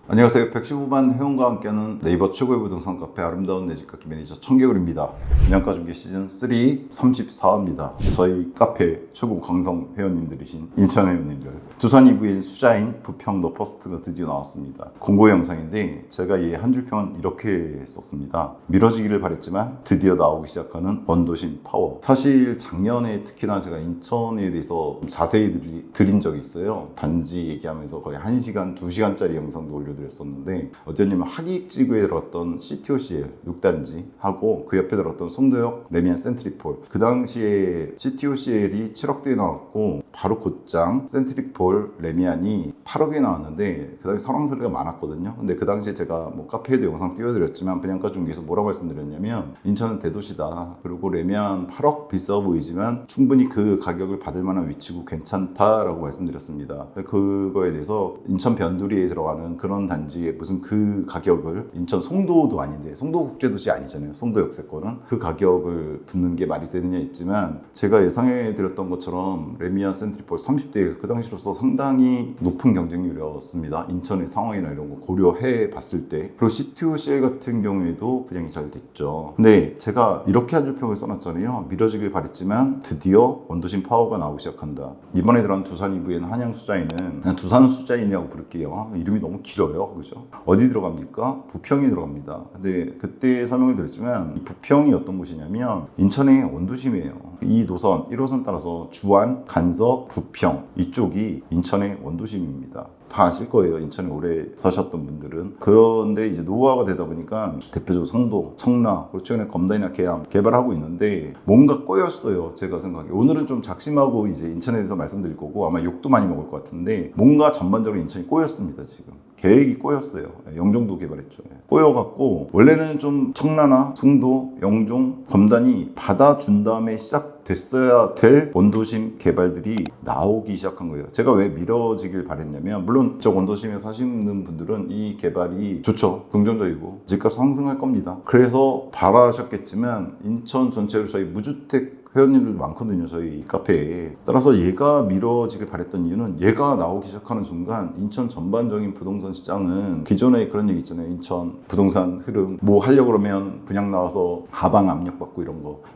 안녕하세요. 115만 회원과 함께하는 네이버 최고의 부동산 카페 아름다운 내 집 갖기 매니저 청개구리입니다. 분양가 중개 시즌 3 34화입니다. 저희 카페 최고 강성 회원님들이신 인천 회원님들, 두산 이브의 수자인 부평 더 퍼스트가 드디어 나왔습니다. 공고 영상인데 제가 이 한 줄 평은 이렇게 썼습니다. 미뤄지기를 바랬지만 드디어 나오기 시작하는 원도심 파워. 사실 작년에 특히나 제가 인천에 대해서 좀 자세히 드린 적이 있어요. 단지 얘기하면서 거의 1시간, 2시간짜리 영상도 올려드렸었는데, 어쩌냐면 하기지구에 들었던 CTOCL 6단지 하고 그 옆에 들었던 송도역 레미안 센트리폴, 그 당시에 CTOCL이 7억대에 나왔고 바로 곧장 센트리폴 레미안이 8억에 나왔는데 그 당시 설왕설래가 많았거든요. 근데 그 당시에 제가 뭐 카페에도 영상 띄워드렸지만 분양가 중개에서 뭐라고 말씀드렸냐면, 인천은 대도시다, 그리고 레미안 8억 비싸 보이지만 충분히 그 가격을 받을 만한 위치고 괜찮다라고 말씀드렸습니다. 그거에 대해서 인천 변두리에 들어가는 그런 단지에 무슨 그 가격을, 인천 송도도 아닌데, 송도 국제도시 아니잖아요, 송도 역세권은, 그 가격을 붙는 게 말이 되느냐 했지만, 제가 예상해 드렸던 것처럼 레미안 센트리폴 30대 1, 그 당시로서 상당히 높은 경쟁률이었습니다. 인천의 상황이나 이런 거 고려해 봤을 때. 그리고 CTOCL 같은 경우에도 분양이 잘 됐죠. 근데 제가 이렇게 한 줄 평을 써놨잖아요. 미뤄지길 바랬지만 드디어 원도심 파워가 나오기 시작한다. 이번에 들어간 두산 이브에는 한양 수자인은 그냥 두산 수자인이라고 부를게요. 이름이 너무 길어요, 그죠? 어디 들어갑니까? 부평이 들어갑니다. 근데 그때 설명을 드렸지만, 부평이 어떤 곳이냐면 인천의 원도심이에요. 이 노선 1호선 따라서 주안, 간석, 부평, 이쪽이 인천의 원도심입니다. 다 아실 거예요, 인천에 오래 사셨던 분들은. 그런데 이제 노후화가 되다 보니까 대표적으로 성도, 청라, 그리고 최근에 검단이나 계암 개발하고 있는데 뭔가 꼬였어요, 제가 생각에. 오늘은 좀 작심하고 이제 인천에 대해서 말씀드릴 거고 아마 욕도 많이 먹을 것 같은데, 뭔가 전반적으로 인천이 꼬였습니다. 지금 계획이 꼬였어요. 영종도 개발했죠. 꼬여갖고 원래는 좀 청라나 송도, 영종, 검단이 받아준 다음에 시작됐어야 될 원도심 개발들이 나오기 시작한 거예요. 제가 왜 미뤄지길 바랬냐면, 물론 저 원도심에 사시는 분들은 이 개발이 좋죠, 긍정적이고 집값 상승할 겁니다. 그래서 바라셨겠지만 인천 전체로 저희 무주택 회원님들도 많거든요, 저희 카페에. 따라서 얘가 미뤄지길 바랬던 이유는, 얘가 나오기 시작하는 순간 인천 전반적인 부동산 시장은, 기존에 그런 얘기 있잖아요, 인천 부동산 흐름 뭐 하려고 그러면 분양 나와서 하방 압력받고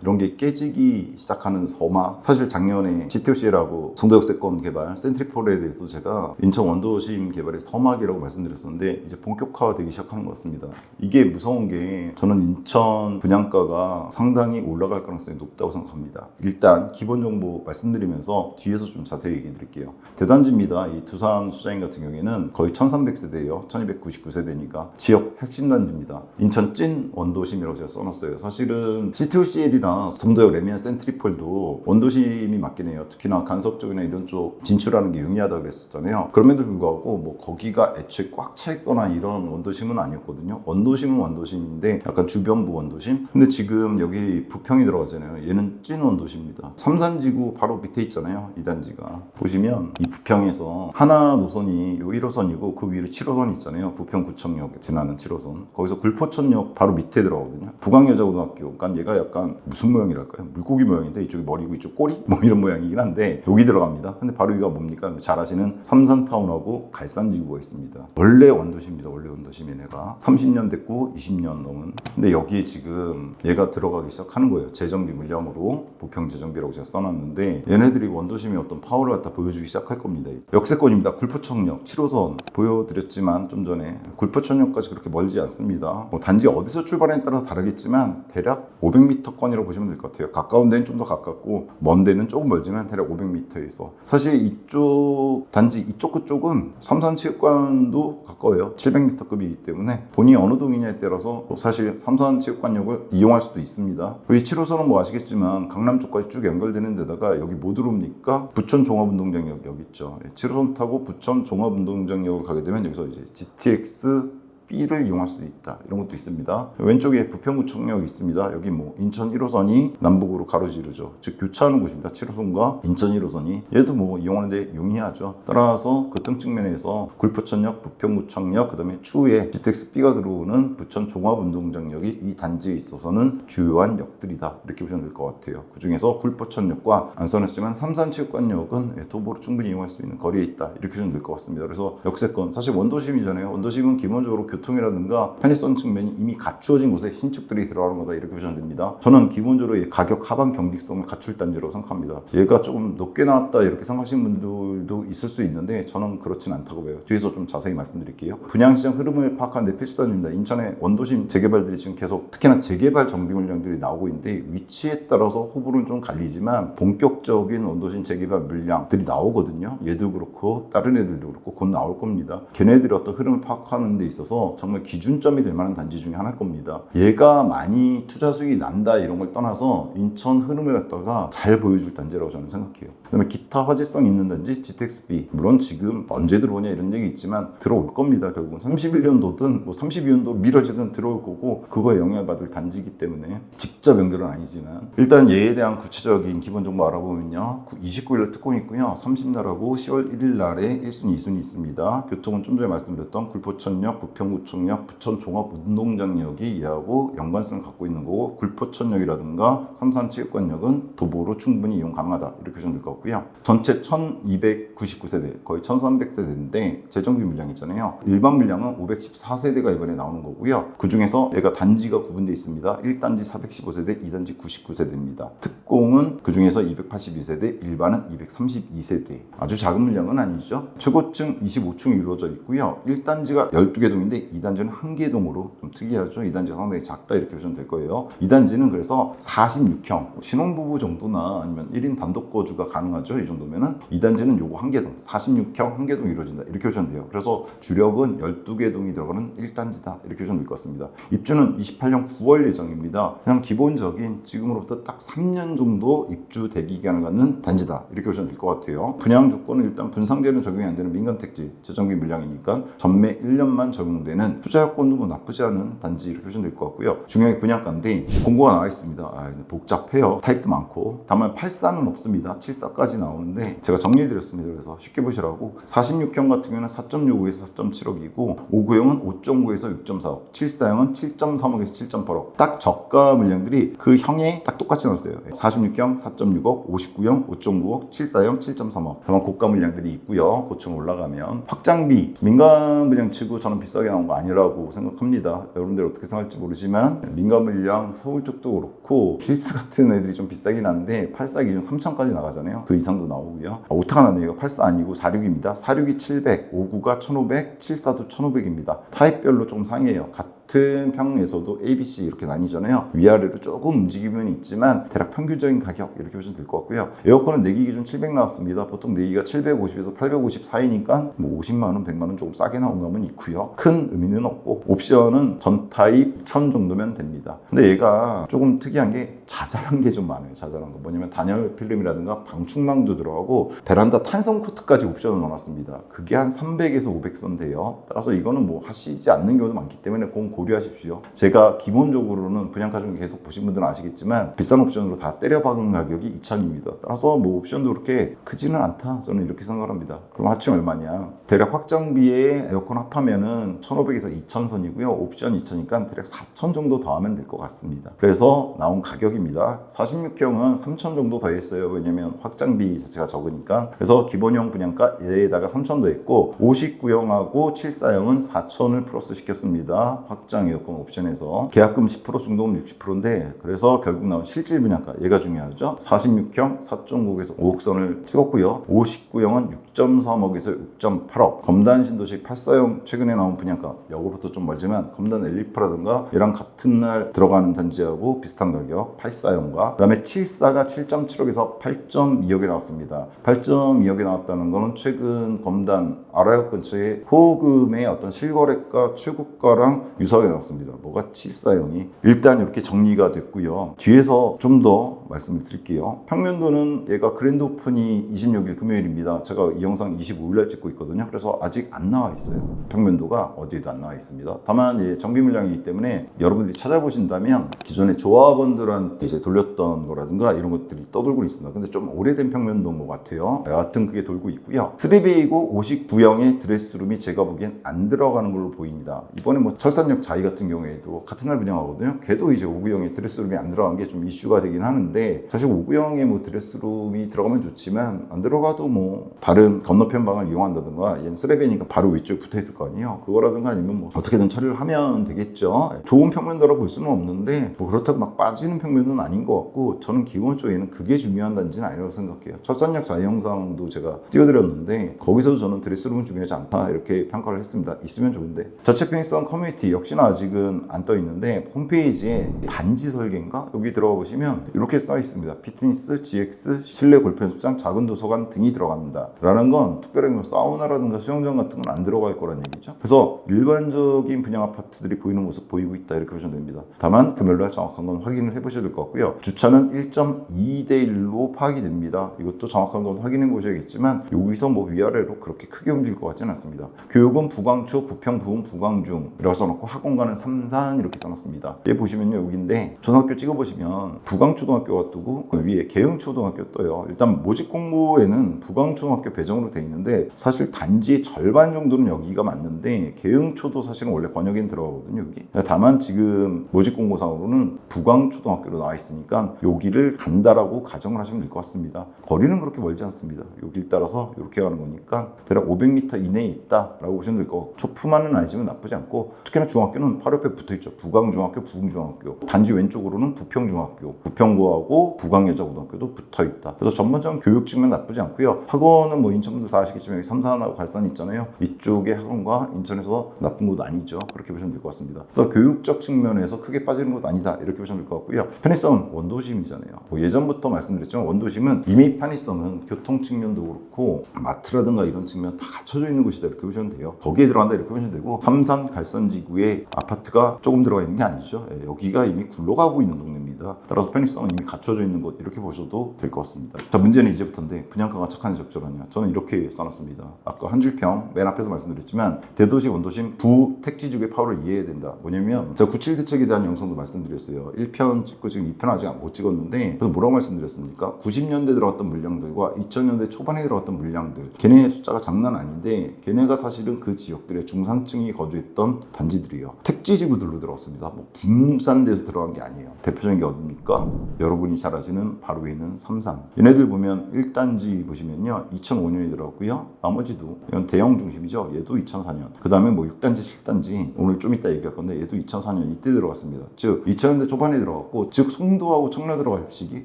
이런 게 깨지기 시작하는 서막. 사실 작년에 CTOCL하고 송도역세권 개발 센트리폴에 대해서 제가 인천 원도심 개발의 서막이라고 말씀드렸었는데, 이제 본격화되기 시작하는 것 같습니다. 이게 무서운 게, 저는 인천 분양가가 상당히 올라갈 가능성이 높다고 생각합니다. 일단 기본 정보 말씀드리면서 뒤에서 좀 자세히 얘기해 드릴게요. 대단지입니다. 이 두산 수자인 같은 경우에는 거의 1300세대예요. 1299세대니까 지역 핵심 단지입니다. 인천 찐 원도심이라고 제가 써놨어요. 사실은 CTOCL이나 송도역 레미안 센트리폴도 원도심이 맞긴 해요. 특히나 간석 쪽이나 이런 쪽 진출하는 게 용이하다고 그랬었잖아요. 그럼에도 불구하고 뭐 거기가 애초에 꽉 차 있거나 이런 원도심은 아니었거든요. 원도심은 원도심인데 약간 주변부 원도심. 근데 지금 여기 부평이 들어가잖아요. 얘는 찐 원도시입니다. 삼산지구 바로 밑에 있잖아요, 이 단지가. 보시면 이 부평에서 하나 노선이 요 1호선이고 그 위로 7호선이 있잖아요. 부평 구청역 지나는 7호선. 거기서 굴포천역 바로 밑에 들어가거든요. 부광여자고등학교. 그러니까 얘가 약간 무슨 모양이랄까요? 물고기 모양인데 이쪽이 머리고 이쪽 꼬리? 뭐 이런 모양이긴 한데 여기 들어갑니다. 근데 바로 여기가 뭡니까? 잘 아시는 삼산타운하고 갈산지구가 있습니다. 원래 원도시입니다. 원래 원도심. 얘네가 30년 됐고 20년 넘은. 근데 여기에 지금 얘가 들어가기 시작하는 거예요. 재정비 물량으로. 부평 재정비라고 제가 써놨는데, 얘네들이 원도심의 어떤 파워를 갖다 보여주기 시작할 겁니다. 역세권입니다. 굴포천역 7호선 보여드렸지만 좀 전에, 굴포천역까지 그렇게 멀지 않습니다. 뭐 단지 어디서 출발에 따라서 다르겠지만 대략 500m권이라고 보시면 될 것 같아요. 가까운 데는 좀 더 가깝고 먼 데는 조금 멀지만 대략 500m에서. 사실 이쪽 단지 이쪽 그쪽은 삼산체육관도 가까워요. 700m급이기 때문에 본인이 어느 동이냐에 따라서 사실 삼산체육관역을 이용할 수도 있습니다. 이 7호선은 뭐 아시겠지만 강남 쪽까지 쭉 연결되는 데다가 여기 뭐 들어옵니까? 부천 종합운동장역 여기 있죠. 7호선 타고 부천 종합운동장역을 가게 되면 여기서 이제 GTX B를 이용할 수도 있다. 이런 것도 있습니다. 왼쪽에 부평구청역이 있습니다. 여기 뭐 인천 1호선이 남북으로 가로지르죠. 즉 교차하는 곳입니다. 7호선과 인천 1호선이. 얘도 뭐 이용하는데 용이하죠. 따라서 교통 측면에서 굴포천역, 부평구청역, 그 다음에 추후에 GTX B가 들어오는 부천 종합운동장역이 이 단지에 있어서는 주요한 역들이다. 이렇게 보시면 될 것 같아요. 그 중에서 굴포천역과 안 써놨지만 삼산체육관역은 도보로 충분히 이용할 수 있는 거리에 있다. 이렇게 보시면 될 것 같습니다. 그래서 역세권, 사실 원도심이잖아요. 원도심은 기본적으로 교통이라든가 편의성 측면이 이미 갖추어진 곳에 신축들이 들어가는 거다. 이렇게 보시면 됩니다. 저는 기본적으로 가격 하방 경직성을 갖출 단지라고 생각합니다. 얘가 조금 높게 나왔다 이렇게 생각하시는 분들도 있을 수 있는데 저는 그렇진 않다고 봐요. 뒤에서 좀 자세히 말씀드릴게요. 분양시장 흐름을 파악하는 데 필수 단지입니다. 인천의 원도심 재개발들이 지금 계속 특히나 재개발 정비 물량들이 나오고 있는데 위치에 따라서 호불호는 좀 갈리지만 본격적인 원도심 재개발 물량들이 나오거든요. 얘도 그렇고 다른 애들도 그렇고 곧 나올 겁니다. 걔네들이 어떤 흐름을 파악하는 데 있어서 정말 기준점이 될 만한 단지 중에 하나일 겁니다. 얘가 많이 투자 수익이 난다 이런 걸 떠나서 인천 흐름을 갖다가 잘 보여줄 단지라고 저는 생각해요. 그 다음에 기타 화제성 있는 단지 GTX-B, 물론 지금 언제 들어오냐 이런 얘기 있지만 들어올 겁니다. 결국은 31년도든 뭐 32년도 미뤄지든 들어올 거고 그거에 영향을 받을 단지이기 때문에 직접 연결은 아니지만 일단 얘에 대한 구체적인 기본 정보 알아보면요, 29일 특공이 있고요, 30날하고 10월 1일 날에 1순위 2순위 있습니다. 교통은 좀 전에 말씀드렸던 굴포천역, 부평구청역, 부천종합운동장역이 얘하고 연관성을 갖고 있는 거고, 굴포천역이라든가 삼산체육관역은 도보로 충분히 이용 가능하다 이렇게 보시면 될 것 같고요. 전체 1299세대, 거의 1300세대인데 재정비 물량 있잖아요. 일반 물량은 514세대가 이번에 나오는 거고요. 그 중에서 얘가 단지가 구분되어 있습니다. 1단지 415세대, 2단지 99세대입니다. 특공은 그 중에서 282세대, 일반은 232세대. 아주 작은 물량은 아니죠. 최고층 25층이 이루어져 있고요. 1단지가 12개 동인데 2단지는 1개 동으로 좀 특이하죠. 2단지가 상당히 작다 이렇게 보시면 될 거예요. 2단지는 그래서 46형, 신혼부부 정도나 아니면 1인 단독 거주가 가능하죠. 이 정도면은 2단지는 요거 1개 동, 46형 1개 동 이루어진다 이렇게 보시면 돼요. 그래서 주력은 12개 동이 들어가는 1단지다 이렇게 보시면 될 것 같습니다. 입주는 28년 9월 예정입니다. 그냥 기본적인 지금으로부터 딱 3년 정도 입주 대기 기간을 갖는 단지다 이렇게 보시면 될 것 같아요. 분양 조건은 일단 분상제는 적용이 안 되는 민간택지 재정비 물량이니까 전매 1년만 적용되는 투자 여건도 뭐 나쁘지 않은 단지 이렇게 보시면 될 것 같고요. 중요하게 분양가인데 공고가 나와 있습니다. 복잡해요. 타입도 많고. 다만 84는 없습니다. 74까지 나오는데 제가 정리해드렸습니다. 그래서 쉽게 보시라고 46형 같은 경우는 4.65에서 4.7억이고 59형은 5.9에서 6.4억, 74형은 7.3억에서 7.8억. 딱 저가 물량들이 그 형에 딱 똑같이 나왔어요. 46형 4.6억, 59형 5.9억, 74형 7.3억. 다만 고가 물량들이 있고요. 고층 올라가면 확장비 민간 물량 치고 저는 비싸게 나온 거 아니라고 생각합니다. 여러분들 어떻게 생각할지 모르지만 민간 물량 서울 쪽도 그렇고 힐스 같은 애들이 좀 비싸긴 한데 84 기준 3,000까지 나가잖아요. 그 이상도 나오고요. 오타가 났네요. 84 아니고 46입니다. 46이 700, 59가 1500, 74도 1500입니다. 타입별로 좀 상이에요. 같은 평에서도 A, B, C 이렇게 나뉘잖아요. 위아래로 조금 움직임은 있지만 대략 평균적인 가격 이렇게 보시면 될 것 같고요. 에어컨은 내기 기준 700 나왔습니다. 보통 내기가 750에서 850 사이니까 뭐 50만원, 100만원 조금 싸게 나온 감은 있고요. 큰 의미는 없고 옵션은 전 타입 1000 정도면 됩니다. 근데 얘가 조금 특이한 게 자잘한 게 좀 많아요. 자잘한 거 뭐냐면 단열 필름이라든가 방충망도 들어가고 베란다 탄성 코트까지 옵션을 넣어놨습니다. 그게 한 300에서 500선 돼요. 따라서 이거는 뭐 하시지 않는 경우도 많기 때문에 꼭 고려하십시오. 제가 기본적으로는 분양가 중에 계속 보신 분들은 아시겠지만 비싼 옵션으로 다 때려박은 가격이 2,000입니다. 따라서 뭐 옵션도 그렇게 크지는 않다. 저는 이렇게 생각합니다. 그럼 합치면 얼마냐? 대략 확장비에 에어컨 합하면은 1,500에서 2,000선이고요. 옵션 2,000이니까 대략 4,000 정도 더하면 될 것 같습니다. 그래서 나온 가격입니다. 46형은 3,000 정도 더했어요. 왜냐면 확장비 자체가 적으니까. 그래서 기본형 분양가 얘에다가 3,000 더했고 59형하고 74형은 4,000을 플러스 시켰습니다. 확장 에어컨 옵션에서 계약금 10%, 중도금 60%인데 그래서 결국 나온 실질 분양가 얘가 중요하죠. 46형 4.9에서 5억 선을 찍었고요. 59형은 6.3억에서 6.8억. 검단 신도시 84형 최근에 나온 분양가 역으로부터 좀 멀지만 검단 엘리프라든가 얘랑 같은 날 들어가는 단지하고 비슷한 가격 84형과 그 다음에 74가 7.7억에서 8.2억에 나왔습니다. 8.2억에 나왔다는 거는 최근 검단 아라역 근처에 호금의 어떤 실거래가 최고가랑 유사 무사하게 나왔습니다. 뭐가 740이 일단 이렇게 정리가 됐고요. 뒤에서 좀 더 말씀을 드릴게요. 평면도는 얘가 그랜드 오픈이 26일 금요일입니다. 제가 이 영상 25일날 찍고 있거든요. 그래서 아직 안 나와 있어요. 평면도가 어디에도 안 나와 있습니다. 다만 정비 물량이기 때문에 여러분들이 찾아보신다면 기존에 조합원들한테 이제 돌렸던 거라든가 이런 것들이 떠돌고 있습니다. 근데 좀 오래된 평면도인 것 같아요. 여하튼 그게 돌고 있고요. 3베이고 59형의 드레스룸이 제가 보기엔 안 들어가는 걸로 보입니다. 이번에 뭐 철산역 자이 같은 경우에도 같은 날 분양하거든요. 걔도 이제 59형의 드레스룸이 안 들어간 게 좀 이슈가 되긴 하는데, 사실 59형의 뭐 드레스룸이 들어가면 좋지만 안 들어가도 뭐 다른 건너편 방을 이용한다든가, 얘는 3베이니까 바로 위쪽에 붙어 있을 거 아니에요. 그거라든가 아니면 뭐 어떻게든 처리를 하면 되겠죠. 좋은 평면도라 볼 수는 없는데 뭐 그렇다고 막 빠지는 평면도는 아닌 것 같고, 저는 기본적으로는 그게 중요한 단지는 아니라고 생각해요. 철산역 자이 영상도 제가 띄워드렸는데 거기서도 저는 드레스룸은 중요하지 않다 이렇게 평가를 했습니다. 있으면 좋은데. 자체 편의성 커뮤니티 역시나 아직은 안 떠 있는데 홈페이지에 단지 설계인가? 여기 들어가 보시면 이렇게 써 있습니다. 피트니스, GX, 실내 골프 연습장, 작은 도서관 등이 들어갑니다. 라는 건 특별히 뭐 사우나라든가 수영장 같은 건 안 들어갈 거란 얘기죠. 그래서 일반적인 분양 아파트들이 보이는 모습 보이고 있다 이렇게 보시면 됩니다. 다만 금요일날 정확한 건 확인을 해보셔야 될 것 같고요. 주차는 1.2대 1로 파악이 됩니다. 이것도 정확한 건 확인해 보셔야겠지만 여기서 뭐 위아래로 그렇게 크게 움직일 것 같지는 않습니다. 교육은 부광초, 부평, 부흥, 부광중 이라고 써놓고 학원가는 삼산 이렇게 써놨습니다. 여기 보시면요, 여기인데 초등학교 찍어보시면 부광초등학교가 뜨고 그 위에 계흥초등학교 떠요. 일단 모집 공고에는 부광초등학교 배정으로 돼 있는데 사실 단지의 절반 정도는 여기가 맞는데 계흥초도 사실은 원래 권역엔 들어가거든요. 여기. 다만 지금 모집 공고상으로는 부광초등학교로 나와 있으니까 여기를 간다라고 가정을 하시면 될 것 같습니다. 거리는 그렇게 멀지 않습니다. 여길 따라서 이렇게 가는 거니까 대략 500m 이내에 있다라고 보시면 될 것 같고, 초품만은 아니지만 나쁘지 않고, 특히나 중학교는 바로 옆에 붙어있죠. 부광중학교, 부흥중학교. 단지 왼쪽으로는 부평중학교, 부평고하고 부광여자고등학교도 붙어있다. 그래서 전반적인 교육 측면 나쁘지 않고요. 학원은 뭐 인천분들 다 아시겠지만 여기 삼산하고 갈산 있잖아요. 이쪽의 학원과 인천에서 나쁜 곳 아니죠. 그렇게 보시면 될 것 같습니다. 그래서 교육적 측면에서 크게 빠지는 곳 아니다 이렇게 보시면 될 것 같고요. 편의성은 원도심이잖아요. 뭐 예전부터 말씀드렸지만 원도심은 이미 편의성은 교통 측면도 그렇고 마트라든가 이런 측면 다 갖춰져 있는 곳이다 이렇게 보시면 돼요. 거기에 들어간다 이렇게 보시면 되고, 삼산 갈산지구에 아파트가 조금 들어가 있는 게 아니죠. 여기가 이미 굴러가고 있는 동네입니다. 따라서 편의성은 이미 갖춰져 있는 곳 이렇게 보셔도 될 것 같습니다. 자, 문제는 이제부터인데 분양가가 착하냐 적절하냐. 저는 이렇게 써놨습니다. 아까 한 줄평 맨 앞에서 말씀드렸지만 대도시 원도심 부택지지구의 파워를 이해해야 된다. 뭐냐면 제가 97 대책에 대한 영상도 말씀드렸어요. 1편 찍고 지금 2편 아직 못 찍었는데, 그래서 뭐라고 말씀드렸습니까? 90년대 들어갔던 물량들과 2000년대 초반에 들어갔던 물량들, 걔네 숫자가 장난 아닌데 걔네가 사실은 그 지역들의 중산층이 거주했던 단지들이에요. 택지지구들로 들어갔습니다. 뭐 분산돼서 들어간 게 아니에요. 대표적인 게 어딥니까? 여러분이 잘 아시는 바로 위에 있는 삼산. 얘네들 보면 1단지 보시면요 2005년에 들어갔고요. 나머지도 이건 대형 중심이죠. 얘도 2004년. 그 다음에 뭐 6단지, 7단지 오늘 좀 이따 얘기할 건데 얘도 2004년 이때 들어갔습니다. 즉 2000년대 초반에 들어갔고, 즉 송도하고 청라 들어갈 시기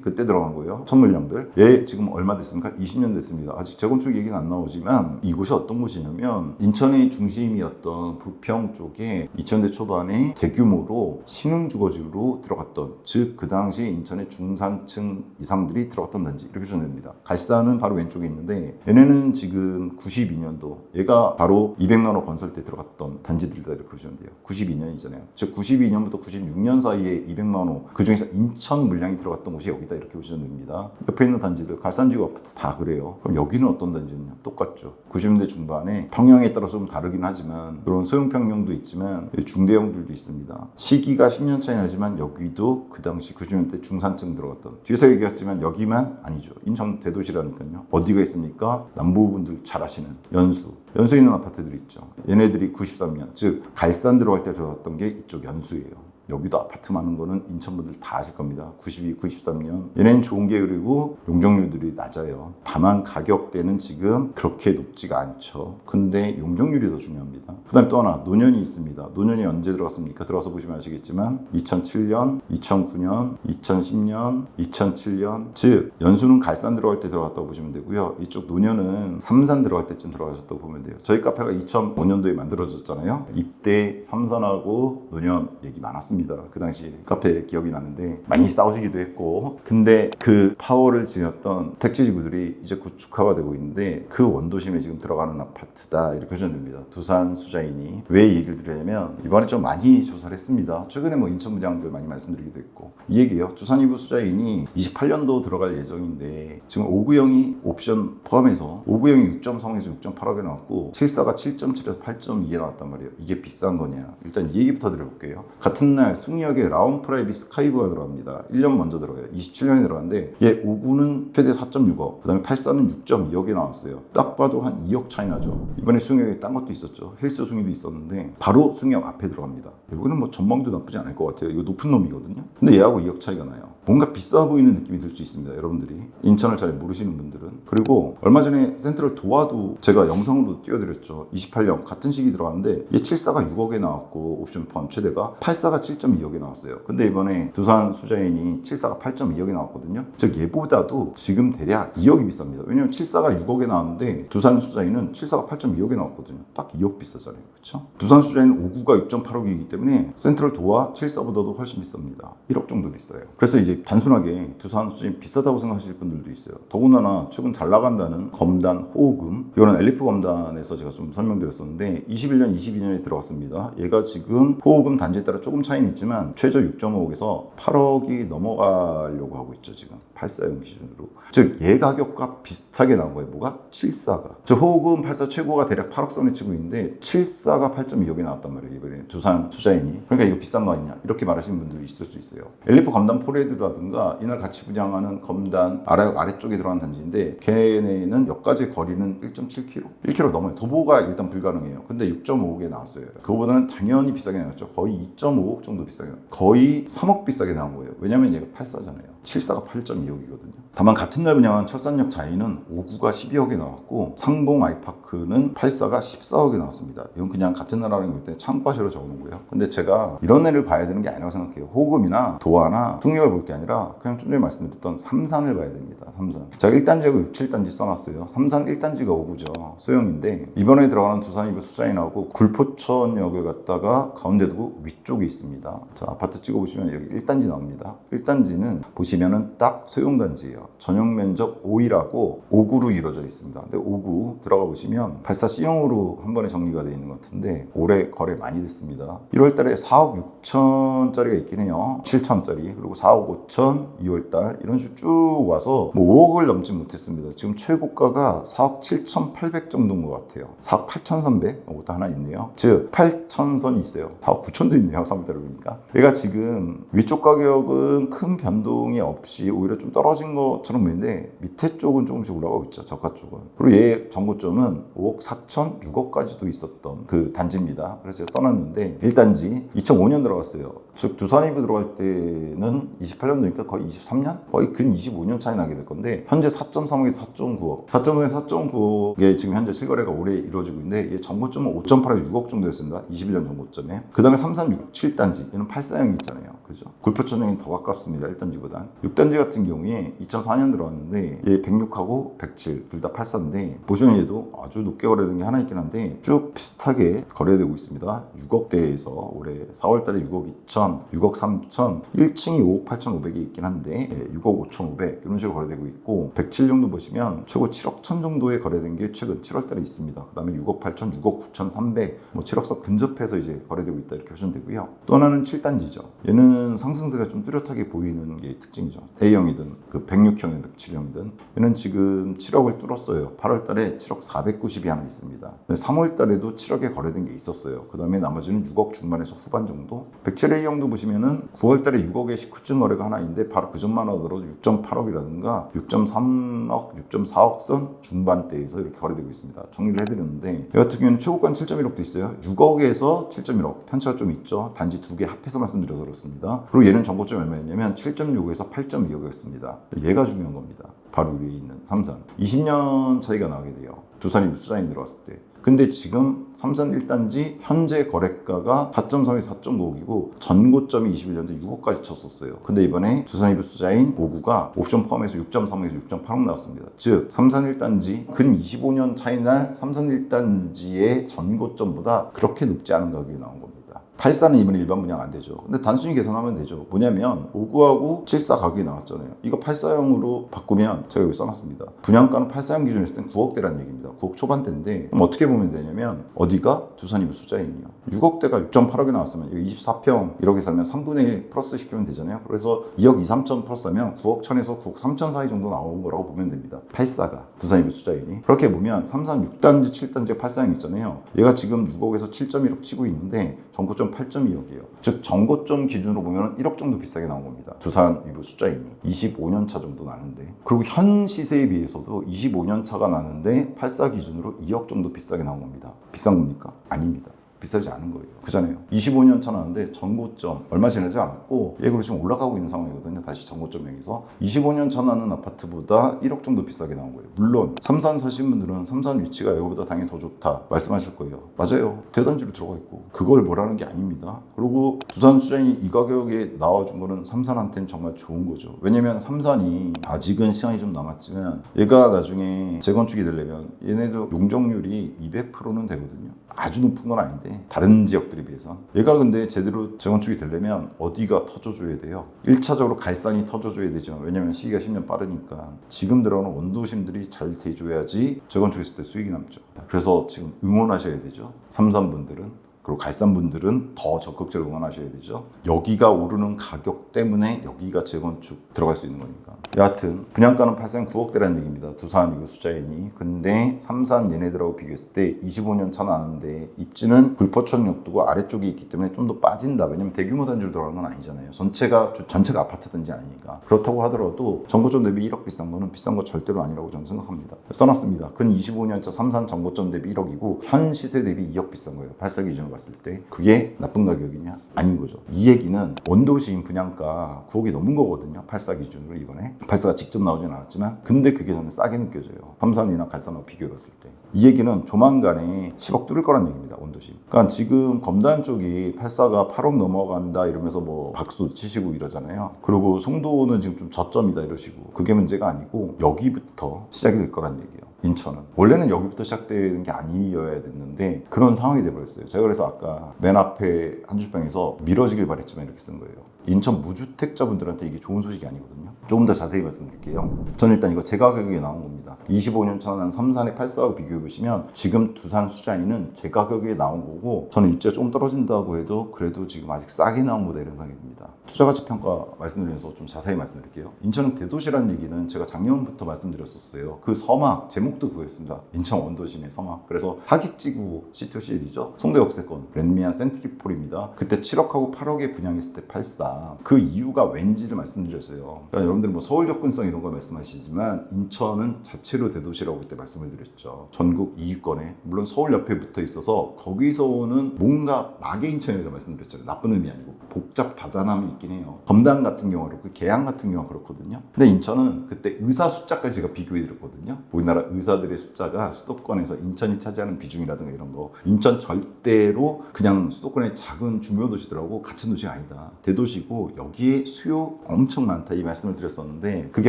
그때 들어간 거예요. 첫 물량들. 얘 지금 얼마 됐습니까? 20년 됐습니다. 아직 재건축 얘기는 안 나오지만 이곳이 어떤 곳이냐면 인천의 중심이었던 부평 쪽에 2000년대 초반에 대규모로 신흥주거지로 들어갔던, 즉 그 당시 인천의 중산층 이상들이 들어갔던 단지 이렇게 보시면 됩니다. 갈산은 바로 왼쪽에 있는데 얘네는 지금 92년도 얘가 바로 200만 원 건설 때 들어갔던 단지들이다 이렇게 보시면 돼요. 92년이잖아요. 즉 92년부터 96년 사이에 200만 원, 그 중에서 인천 물량이 들어갔던 곳이 여기다 이렇게 보시면 됩니다. 옆에 있는 단지들 갈산지구 아파트 다 그래요. 그럼 여기는 어떤 단지냐? 똑같죠. 90년대 중반에 평형에 따라서 좀 다르긴 하지만 그런 소형 평형도 있지만 중대형들도 있습니다. 시기가 10년 차이 나지만 여기도 그 당시 90년대 중산층 들어갔던, 뒤에서 얘기했지만 여기만 아니죠. 인천 대도시라니까요. 어디가 있습니까? 남부분들 잘 아시는 연수에 있는 아파트들이 있죠. 얘네들이 93년, 즉 갈산 들어갈 때 들어갔던 게 이쪽 연수예요. 여기도 아파트 많은 거는 인천분들 다 아실 겁니다. 92, 93년. 얘네는 좋은 게, 그리고 용적률들이 낮아요. 다만 가격대는 지금 그렇게 높지가 않죠. 근데 용적률이 더 중요합니다. 그 다음에 또 하나, 노년이 있습니다. 노년이 언제 들어갔습니까? 들어가서 보시면 아시겠지만 2007년, 2009년, 2010년, 2007년, 즉 연수는 갈산 들어갈 때 들어갔다고 보시면 되고요. 이쪽 노년은 삼산 들어갈 때쯤 들어가셨다고 보면 돼요. 저희 카페가 2005년도에 만들어졌잖아요. 이때 삼산하고 노년 얘기 많았습니다. 싸웠습니다. 그 당시 카페 기억이 나는데 많이 싸우시기도 했고, 근데 그 파워를 지녔던 택지지구들이 이제 구축화가 되고 있는데 그 원도심에 지금 들어가는 아파트다, 이렇게 보시면 됩니다. 두산 수자인이. 왜 이 얘기를 드리냐면 이번에 좀 많이 조사를 했습니다. 최근에 뭐 인천 분양들 많이 말씀드리기도 했고, 이 얘기예요. 두산 이부 수자인이 28년도 들어갈 예정인데 지금 5구형이 옵션 포함해서 5구형이 6.3에서 6.8억에 나왔고 74가 7.7에서 8.2에 나왔단 말이에요. 이게 비싼 거냐? 일단 이 얘기부터 드려볼게요. 같은 날 숭이역에 라운프라이비 스카이브가 들어갑니다. 1년 먼저 들어가요. 27년에 들어갔는데 얘 5구는 최대 4.6억, 그 다음에 84는 6.2억에 나왔어요. 딱 봐도 한 2억 차이 나죠. 이번에 숭이역에 딴 것도 있었죠. 헬스 숭이도 있었는데 바로 숭이역 앞에 들어갑니다. 여기는 뭐 전망도 나쁘지 않을 것 같아요. 이거 높은 놈이거든요. 근데 얘하고 2억 차이가 나요. 뭔가 비싸 보이는 느낌이 들 수 있습니다. 여러분들이 인천을 잘 모르시는 분들은. 그리고 얼마 전에 센트럴 도화도 제가 영상으로 띄워드렸죠. 28년 같은 시기 들어갔는데 얘 74가 6억에 나왔고 옵션 포함 최대가, 84가 7.2억에 나왔어요. 근데 이번에 두산 수자인이 74가 8.2억에 나왔거든요. 즉 얘보다도 지금 대략 2억이 비쌉니다. 왜냐면 74가 6억에 나왔는데 두산 수자인은 74가 8.2억에 나왔거든요. 딱 2억 비싸잖아요. 그렇죠? 두산 수자인 5구가 6.8억이기 때문에 센트럴 도화 74보다도 훨씬 비쌉니다. 1억 정도 비싸요. 그래서 이제 단순하게 두산 수자인 비싸다고 생각하실 분들도 있어요. 더군다나 최근 잘 나간다는 검단, 호흡금, 이거는 엘리프 검단에서 제가 좀 설명드렸었는데 21년, 22년에 들어갔습니다. 얘가 지금 호흡금 단지에 따라 조금 차이는 있지만 최저 6.5억에서 8억이 넘어가려고 하고 있죠. 지금 84형 기준으로. 즉 얘 가격과 비슷하게 나온 거예요. 뭐가? 74가. 저 호흡금 84 최고가 대략 8억 선에 치고 있는데 74가 8.2억이 나왔단 말이에요. 이번에 두산 수자인이. 그러니까 이거 비싼 거 아니냐, 이렇게 말하시는 분들이 있을 수 있어요. 엘리프 검단 포레드라든가 이날 같이 분양하는 검단 아래쪽에 들어간 단지인데 걔네는 역까지 거리는 1.7km? 1km 넘어요. 도보가 일단 불가능해요. 근데 6.5억에 나왔어요. 그거보다는 당연히 비싸게 나왔죠. 거의 2.5억 정도 비싸게 나왔어요. 거의 3억 비싸게 나온 거예요. 왜냐면 얘가 84잖아요. 74가 8.2억이거든요. 다만 같은 날 분양한 철산역 자이는 5구가 12억에 나왔고 상봉 아이파크는 84가 14억에 나왔습니다. 이건 그냥 같은 나라는 걸 때 참고하시러 적어놓은 거예요. 근데 제가 이런 애를 봐야 되는 게 아니라고 생각해요. 호금이나 도화나 숭역을 볼 게 아니라 그냥 좀 전에 말씀드렸던 삼산을 봐야 됩니다. 삼산. 제가 1단지하고 6, 7단지 써놨어요. 삼산 1단지가 5구죠. 소형인데 이번에 들어가는 두산 이부 수자인하고 굴포천역을 갖다가 가운데 두고 위쪽에 있습니다. 자, 아파트 찍어보시면 여기 1단지 나옵니다. 1단지는 보시면은 딱 소형단지예요. 전용 면적 5이라고 5구로 이루어져 있습니다. 근데 5구 들어가 보시면 84C형으로 한 번에 정리가 되어 있는 것 같은데 올해 거래 많이 됐습니다. 1월 달에 4억 6천짜리가 있긴 해요. 7천짜리. 그리고 4억 5천 2월 달 이런 식으로 쭉 와서 뭐 5억을 넘지 못했습니다. 지금 최고가가 4억 7,800 정도인 것 같아요. 4억 8,300? 이것도 하나 있네요. 즉 8천선이 있어요. 4억 9천도 있네요. 3월 달에 보니까. 얘가 지금 위쪽 가격은 큰 변동이 없이 오히려 좀 떨어진 것처럼 보이는데 밑에 쪽은 조금씩 올라가고 있죠. 저가 쪽은. 그리고 얘 정고점은 5억 4천, 6억까지도 있었던 그 단지입니다. 그래서 제가 써놨는데 1단지 2005년 들어갔어요. 즉 두산 이부 들어갈 때는 28년도니까 거의 23년? 거의 근 25년 차이 나게 될 건데 현재 4.3억에서 4.9억 4.5에서 4.9억에 지금 현재 실거래가 올해 이루어지고 있는데 얘 정고점은 5.8에서 6억 정도였습니다. 21년 정고점에. 그 다음에 3, 3, 6, 7단지 얘는 84형이 있잖아요. 그죠? 굴포천형이 더 가깝습니다. 1단지보다. 6단지 같은 경우에 2004년 들어왔는데 얘 106하고 107 둘 다 84인데 보시면 얘도 아주 높게 거래된 게 하나 있긴 한데 쭉 비슷하게 거래되고 있습니다. 6억대에서 올해 4월달에 6억 2천, 6억 3천, 1층이 5억 8천 5백이 있긴 한데 6억 5천 5백 이런 식으로 거래되고 있고 107 정도 보시면 최고 7억 천 정도에 거래된 게 최근 7월달에 있습니다. 그 다음에 6억 8천, 6억 9천 3백 뭐 7억석 근접해서 이제 거래되고 있다 이렇게 보시면 되고요. 또 하나는 7단지죠. 얘는 상승세가 좀 뚜렷하게 보이는 게 특징이죠. A형이든 그 106형이든 107형이든 얘는 지금 7억을 뚫었어요. 8월달에 7억 490이 하나 있습니다. 3월달에도 7억에 거래된 게 있었어요. 그 다음에 나머지는 6억 중반에서 후반 정도. 107A형도 보시면은 9월달에 6억에 19층 거래가 하나 있는데 바로 그 전만 하더라도 6.8억이라든가 6.3억, 6.4억 선 중반대에서 이렇게 거래되고 있습니다. 정리를 해드렸는데 이 같은 경우는 최고가는 7.1억도 있어요. 6억에서 7.1억 편차가 좀 있죠. 단지 두 개 합해서 말씀드려서 그렇습니다. 그리고 얘는 정고점이 얼마였냐면 7.6에서 8.2억이었습니다. 얘가 중요한 겁니다. 바로 위에 있는 삼산. 20년 차이가 나게 돼요. 두산이 수자인 들어갔을 때. 근데 지금 삼산 1단지 현재 거래가가 4.3에서 4.5억이고 전고점이 21년도에 6억까지 쳤었어요. 근데 이번에 두산 이부 수자인 5구가 옵션 포함해서 6.3억에서 6.8억 나왔습니다. 즉 삼산 1단지 근 25년 차이 날 삼산 1단지의 전고점보다 그렇게 높지 않은 가격이 나온 겁니다. 84는 이번에 일반 분양 안 되죠. 근데 단순히 계산하면 되죠. 뭐냐면 59하고 74 가격이 나왔잖아요. 이거 84형으로 바꾸면 제가 여기 써놨습니다. 분양가는 84형 기준으로 했을 땐 9억대라는 얘기입니다. 9억 초반대인데 그럼 어떻게 보면 되냐면 어디가? 두산이면 숫자인이요. 6억대가 6.8억이 나왔으면 이거 24평 1억에 사면 3분의 1 플러스 시키면 되잖아요. 그래서 2억 2, 3천 플러스 하면 9억 1천에서 9억 3천 사이 정도 나온 거라고 보면 됩니다. 84가 두산이면 숫자인이. 그렇게 보면 3, 3, 6단지, 7단지가 84형 있잖아요. 얘가 지금 6억에서 7.1억 치고 있는데 전고점 8.2억이에요. 즉 전고점 기준으로 보면 1억 정도 비싸게 나온 겁니다. 두산 이부 숫자인이 25년 차 정도 나는데, 그리고 현 시세에 비해서도 25년 차가 나는데 84 기준으로 2억 정도 비싸게 나온 겁니다. 비싼 겁니까? 아닙니다. 비싸지 않은 거예요. 그잖아요. 25년 차 나는데 전고점 얼마 지나지 않았고 얘가 지금 올라가고 있는 상황이거든요. 다시 전고점 명에서 25년 차 나는 아파트보다 1억 정도 비싸게 나온 거예요. 물론 삼산 사신 분들은 삼산 위치가 여기보다 당연히 더 좋다 말씀하실 거예요. 맞아요. 대단지로 들어가 있고 그걸 뭐라는 게 아닙니다. 그리고 두산 수장이 이 가격에 나와준 거는 삼산한테는 정말 좋은 거죠. 왜냐면 삼산이 아직은 시간이 좀 남았지만 얘가 나중에 재건축이 되려면 얘네들 용적률이 200%는 되거든요. 아주 높은 건 아닌데 다른 지역들에 비해서. 얘가 근데 제대로 재건축이 되려면 어디가 터져줘야 돼요? 1차적으로 갈산이 터져줘야 되죠. 왜냐면 시기가 10년 빠르니까. 지금 들어가는 원도심들이 잘 돼줘야지 재건축했을 때 수익이 남죠. 그래서 지금 응원하셔야 되죠. 삼산분들은. 그리고 갈산분들은 더 적극적으로 응원하셔야 되죠. 여기가 오르는 가격 때문에 여기가 재건축 들어갈 수 있는 거니까. 여하튼 분양가는 8산 9억대라는 얘기입니다. 두산 이거 숫자이니. 근데 삼산 얘네들하고 비교했을 때 25년 차 나는데 입지는 불포천역도고 아래쪽에 있기 때문에 좀 더 빠진다. 왜냐면 대규모 단지로 들어가는 건 아니잖아요. 전체가 아파트 단지 아니니까. 그렇다고 하더라도 정고점 대비 1억 비싼 거는 비싼 거 절대로 아니라고 저는 생각합니다. 써놨습니다. 근 25년 차 삼산 정고점 대비 1억이고 현 시세 대비 2억 비싼 거예요. 84 기준으로 봤을 때. 그게 나쁜 가격이냐? 아닌 거죠. 이 얘기는 원도심 분양가 9억이 넘은 거거든요. 84 기준으로 이번에. 84가 직접 나오진 않았지만 근데 그게 저는 싸게 느껴져요. 삼산이나 갈산하고 비교해봤을 때. 이 얘기는 조만간에 10억 뚫을 거란 얘기입니다. 원도심. 그러니까 지금 검단 쪽이 84가 8억 넘어간다 이러면서 뭐 박수 치시고 이러잖아요. 그리고 송도는 지금 좀 저점이다 이러시고 그게 문제가 아니고 여기부터 시작이 될 거란 얘기예요. 인천은 원래는 여기부터 시작되는 게 아니어야 됐는데 그런 상황이 돼버렸어요. 제가 그래서 아까 맨 앞에 한 줄평에서 미뤄지길 바랬지만 이렇게 쓴 거예요. 인천 무주택자분들한테 이게 좋은 소식이 아니거든요. 조금 더 자세히 말씀드릴게요. 저는 일단 이거 제 가격에 나온 겁니다. 25년 차는 삼산의 84하고 비교해보시면 지금 두산 수자인은 제 가격에 나온 거고 저는 입지가 좀 떨어진다고 해도 그래도 지금 아직 싸게 나온 모델 현상입니다. 투자가치 평가 말씀드리면서 좀 자세히 말씀드릴게요. 인천은 대도시라는 얘기는 제가 작년부터 말씀드렸었어요. 그 서막 제목도 그거였습니다. 인천 원도심의 서막. 그래서 하객지구 시티호실이죠. 송도 역세권 랜미아 센트리폴입니다. 그때 7억하고 8억에 분양했을 때 84. 그 이유가 왠지를 말씀드렸어요. 그러니까 여러분들은 뭐 서울 접근성 이런 거 말씀하시지만 인천은 자체로 대도시라고 그때 말씀을 드렸죠. 전국 2위권에 물론 서울 옆에 붙어 있어서 거기서 오는 뭔가 막의 인천이라고 말씀드렸잖아요. 나쁜 의미 아니고 복잡 다단함이 있긴 해요. 검단 같은 경우는 그 계양 같은 경우가 그렇거든요. 근데 인천은 그때 의사 숫자까지 제가 비교해 드렸거든요. 우리나라 의사들의 숫자가 수도권에서 인천이 차지하는 비중이라든가 이런 거 인천 절대로 그냥 수도권의 작은 중요도시들하고 같은 도시가 아니다. 대도시고 여기에 수요 엄청 많다 이 말씀을 드렸었는데 그게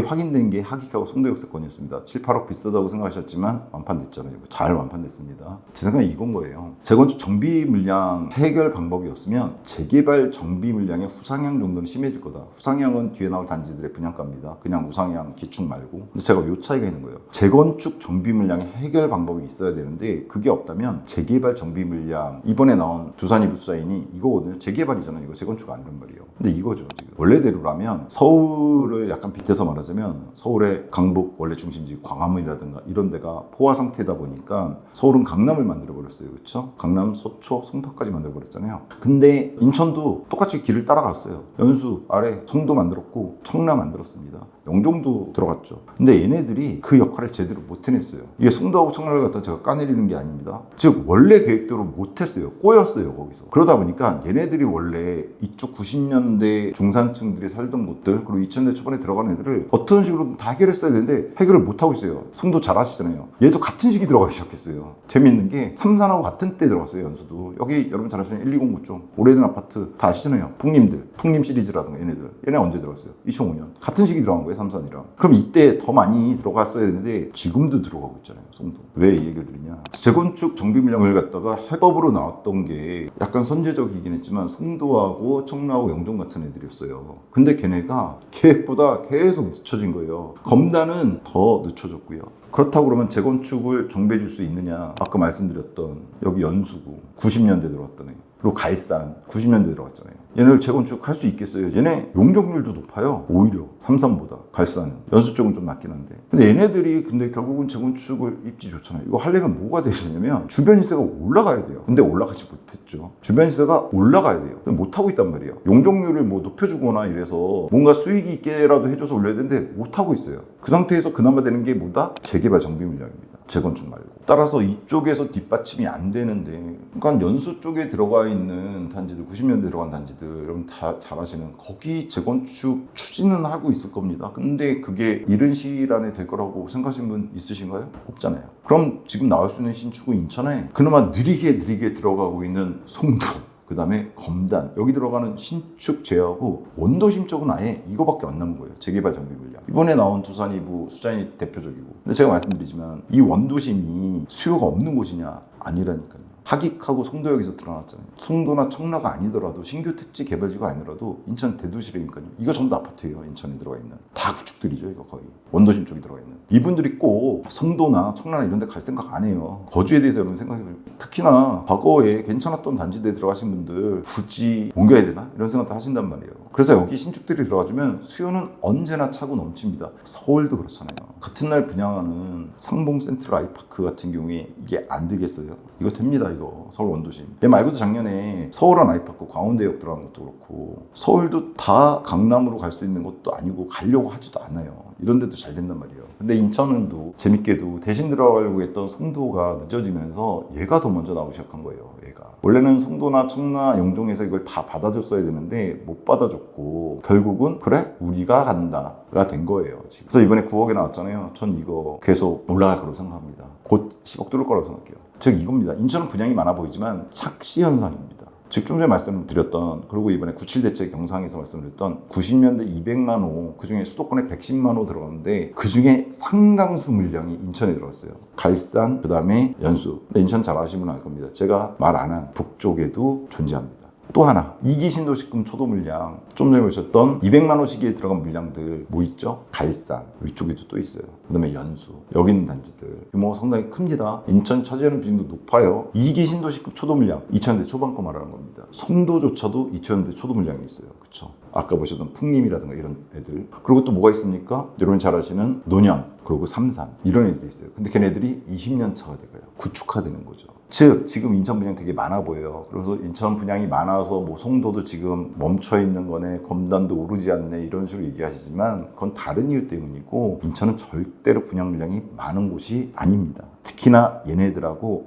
확인된 게 하객하고 송도 역세권이었습니다. 7, 8억 비싸다고 생각하셨지만 완판됐잖아요. 잘 완판됐습니다. 제 생각에 이건 거예요. 재건축 정비 물량 해결 방법이었으면 재개발 정비 물량의 후상향 정도는 심해질 거다. 후상향은 뒤에 나올 단지들의 분양가입니다. 그냥 우상향 기축 말고. 근데 제가 요 차이가 있는 거예요. 재건축 정비 물량의 해결 방법이 있어야 되는데 그게 없다면 재개발 정비 물량 이번에 나온 두산이 부사인이 이거거든요. 재개발이잖아요. 이거 재건축 아니란 말이에요. 근데 이거죠. 지금 원래대로라면 서울을 약간 빗대서 말하자면 서울의 강북 원래 중심지 광화문이라든가 이런 데가 포화 상태다 보니까 서울은 강남을 만들어 버렸어요. 그렇죠? 강남, 서초, 송파까지 만들어 버렸잖아요. 근데 인천도 똑같이 길을 따라갔어요. 연수 아래 송도 만들었고 청라 만들었습니다. 영종도 들어갔죠. 근데 얘네들이 그 역할을 제대로 못 해냈어요. 이게 송도하고 청라를 갖다 제가 까내리는 게 아닙니다. 즉 원래 계획대로 못했어요. 꼬였어요 거기서. 그러다 보니까 얘네들이 원래 이쪽 90년대 중산층들이 살던 곳들 그리고 2000년 초반에 들어간 애들을 어떤 식으로든 다 해결했어야 되는데 해결을 못하고 있어요. 송도 잘 아시잖아요. 얘도 같은 시기 들어가기 시작했어요. 재밌는 게 삼산하고 같은 때 들어갔어요. 연수도. 여기 여러분 잘 아시는 1209쪽 오래된 아파트 다 아시잖아요. 풍림 시리즈라든가 얘네 언제 들어갔어요? 2005년. 같은 시기 들어간 거예요. 삼산이랑. 그럼 이때 더 많이 들어갔어야 되는데 지금도 들어가고 있잖아요. 송도. 왜 이 얘기를 드리냐. 재건축 정비 물량을 갖다가 해법으로 나왔던 게 약간 선제적이긴 했지만 송도하고 청라하고 영종 같은 애들이었어요. 근데 걔네가 계획보다 계속 늦춰진 거예요. 검단은 더 늦춰졌고요. 그렇다고 그러면 재건축을 정비해 줄 수 있느냐? 아까 말씀드렸던 여기 연수구 90년대 들어왔던 애, 그리고 갈산 90년대 들어갔잖아요. 얘네를 재건축할 수 있겠어요? 얘네 용적률도 높아요. 오히려 삼산보다 갈산은. 연수 쪽은 좀 낮긴 한데. 근데 얘네들이 근데 결국은 재건축을 입지 좋잖아요. 이거 하려면 뭐가 되냐면 주변 시세가 올라가야 돼요. 근데 올라가지 못했죠. 주변 시세가 올라가야 돼요. 못하고 있단 말이에요. 용적률을 뭐 높여주거나 이래서 뭔가 수익이 있게라도 해줘서 올려야 되는데 못하고 있어요. 그 상태에서 그나마 되는 게 뭐다? 재개발 정비 물량입니다. 재건축 말고. 따라서 이쪽에서 뒷받침이 안 되는데, 그러니까 연수 쪽에 들어가 있는 단지들, 90년대 들어간 단지들, 여러분 다 잘 아시는 거기 재건축 추진은 하고 있을 겁니다. 근데 그게 이른 시일 안에 될 거라고 생각하시는 분 있으신가요? 없잖아요. 그럼 지금 나올 수 있는 신축은 인천에 그나마 느리게 들어가고 있는 송도, 그 다음에 검단, 여기 들어가는 신축 제하고 원도심 쪽은 아예 이거밖에 안 남은 거예요. 재개발 정비 물량. 이번에 나온 두산 2부 수자인이 대표적이고. 근데 제가 말씀드리지만 이 원도심이 수요가 없는 곳이냐? 아니라니까요. 하객하고 송도역에서 드러났잖아요. 송도나 청라가 아니더라도 신규 택지 개발지가 아니더라도 인천 대도시라니까요. 이거 전부 다 아파트예요. 인천에 들어가 있는. 다 구축들이죠. 이거 거의. 원도심 쪽에 들어가 있는. 이분들이 꼭 송도나 청라나 이런 데 갈 생각 안 해요. 거주에 대해서 여러분 생각해보세요. 특히나 과거에 괜찮았던 단지대에 들어가신 분들 굳이 옮겨야 되나? 이런 생각도 하신단 말이에요. 그래서 여기 신축들이 들어가주면 수요는 언제나 차고 넘칩니다. 서울도 그렇잖아요. 같은 날 분양하는 상봉 센트럴 아이파크 같은 경우에 이게 안 되겠어요? 이거 됩니다. 이거 서울 원도심. 얘 말고도 작년에 서울원 아이파크 광운대역 들어간 것도 그렇고, 서울도 다 강남으로 갈 수 있는 것도 아니고 가려고 하지도 않아요. 이런 데도 잘 된단 말이에요. 근데 인천은도 재밌게도 대신 들어가려고 했던 송도가 늦어지면서 얘가 더 먼저 나오기 시작한 거예요. 얘가 원래는 송도나 청라, 영종에서 이걸 다 받아줬어야 되는데 못 받아줬고, 결국은 그래 우리가 간다가 된 거예요. 지금. 그래서 이번에 9억에 나왔잖아요. 전 이거 계속 올라갈 거라고 생각합니다. 곧 10억 뚫을 거라고 생각해요. 즉 이겁니다. 인천은 분양이 많아 보이지만 착시 현상입니다. 즉 좀 전에 말씀드렸던, 그리고 이번에 97대책 경상에서 말씀드렸던 90년대 200만 호, 그중에 수도권에 110만 호 들어갔는데 그중에 상당수 물량이 인천에 들어갔어요. 갈산, 그 다음에 연수. 근데 인천 잘 아시면 알 겁니다. 제가 말 안 한 북쪽에도 존재합니다. 또 하나, 2기 신도시금 초도 물량, 좀 전에 보셨던 200만 호 시기에 들어간 물량들 뭐 있죠? 갈산, 위쪽에도 또 있어요. 그 다음에 연수, 여기 있는 단지들 규모가 상당히 큽니다. 인천 차지하는 비중도 높아요. 2기 신도시급 초도 물량, 2000년대 초반 거 말하는 겁니다. 송도조차도 2000년대 초도 물량이 있어요. 그렇죠? 아까 보셨던 풍림이라든가 이런 애들. 그리고 또 뭐가 있습니까? 여러분 잘 아시는 노년, 그리고 삼산, 이런 애들이 있어요. 근데 걔네들이 20년 차가 돼가요. 구축화되는 거죠. 즉 지금 인천 분양 되게 많아 보여요. 그래서 인천 분양이 많아서 뭐 송도도 지금 멈춰 있는 거네, 검단도 오르지 않네, 이런 식으로 얘기하시지만 그건 다른 이유 때문이고, 인천은 절대로 분양 물량이 많은 곳이 아닙니다. 특히나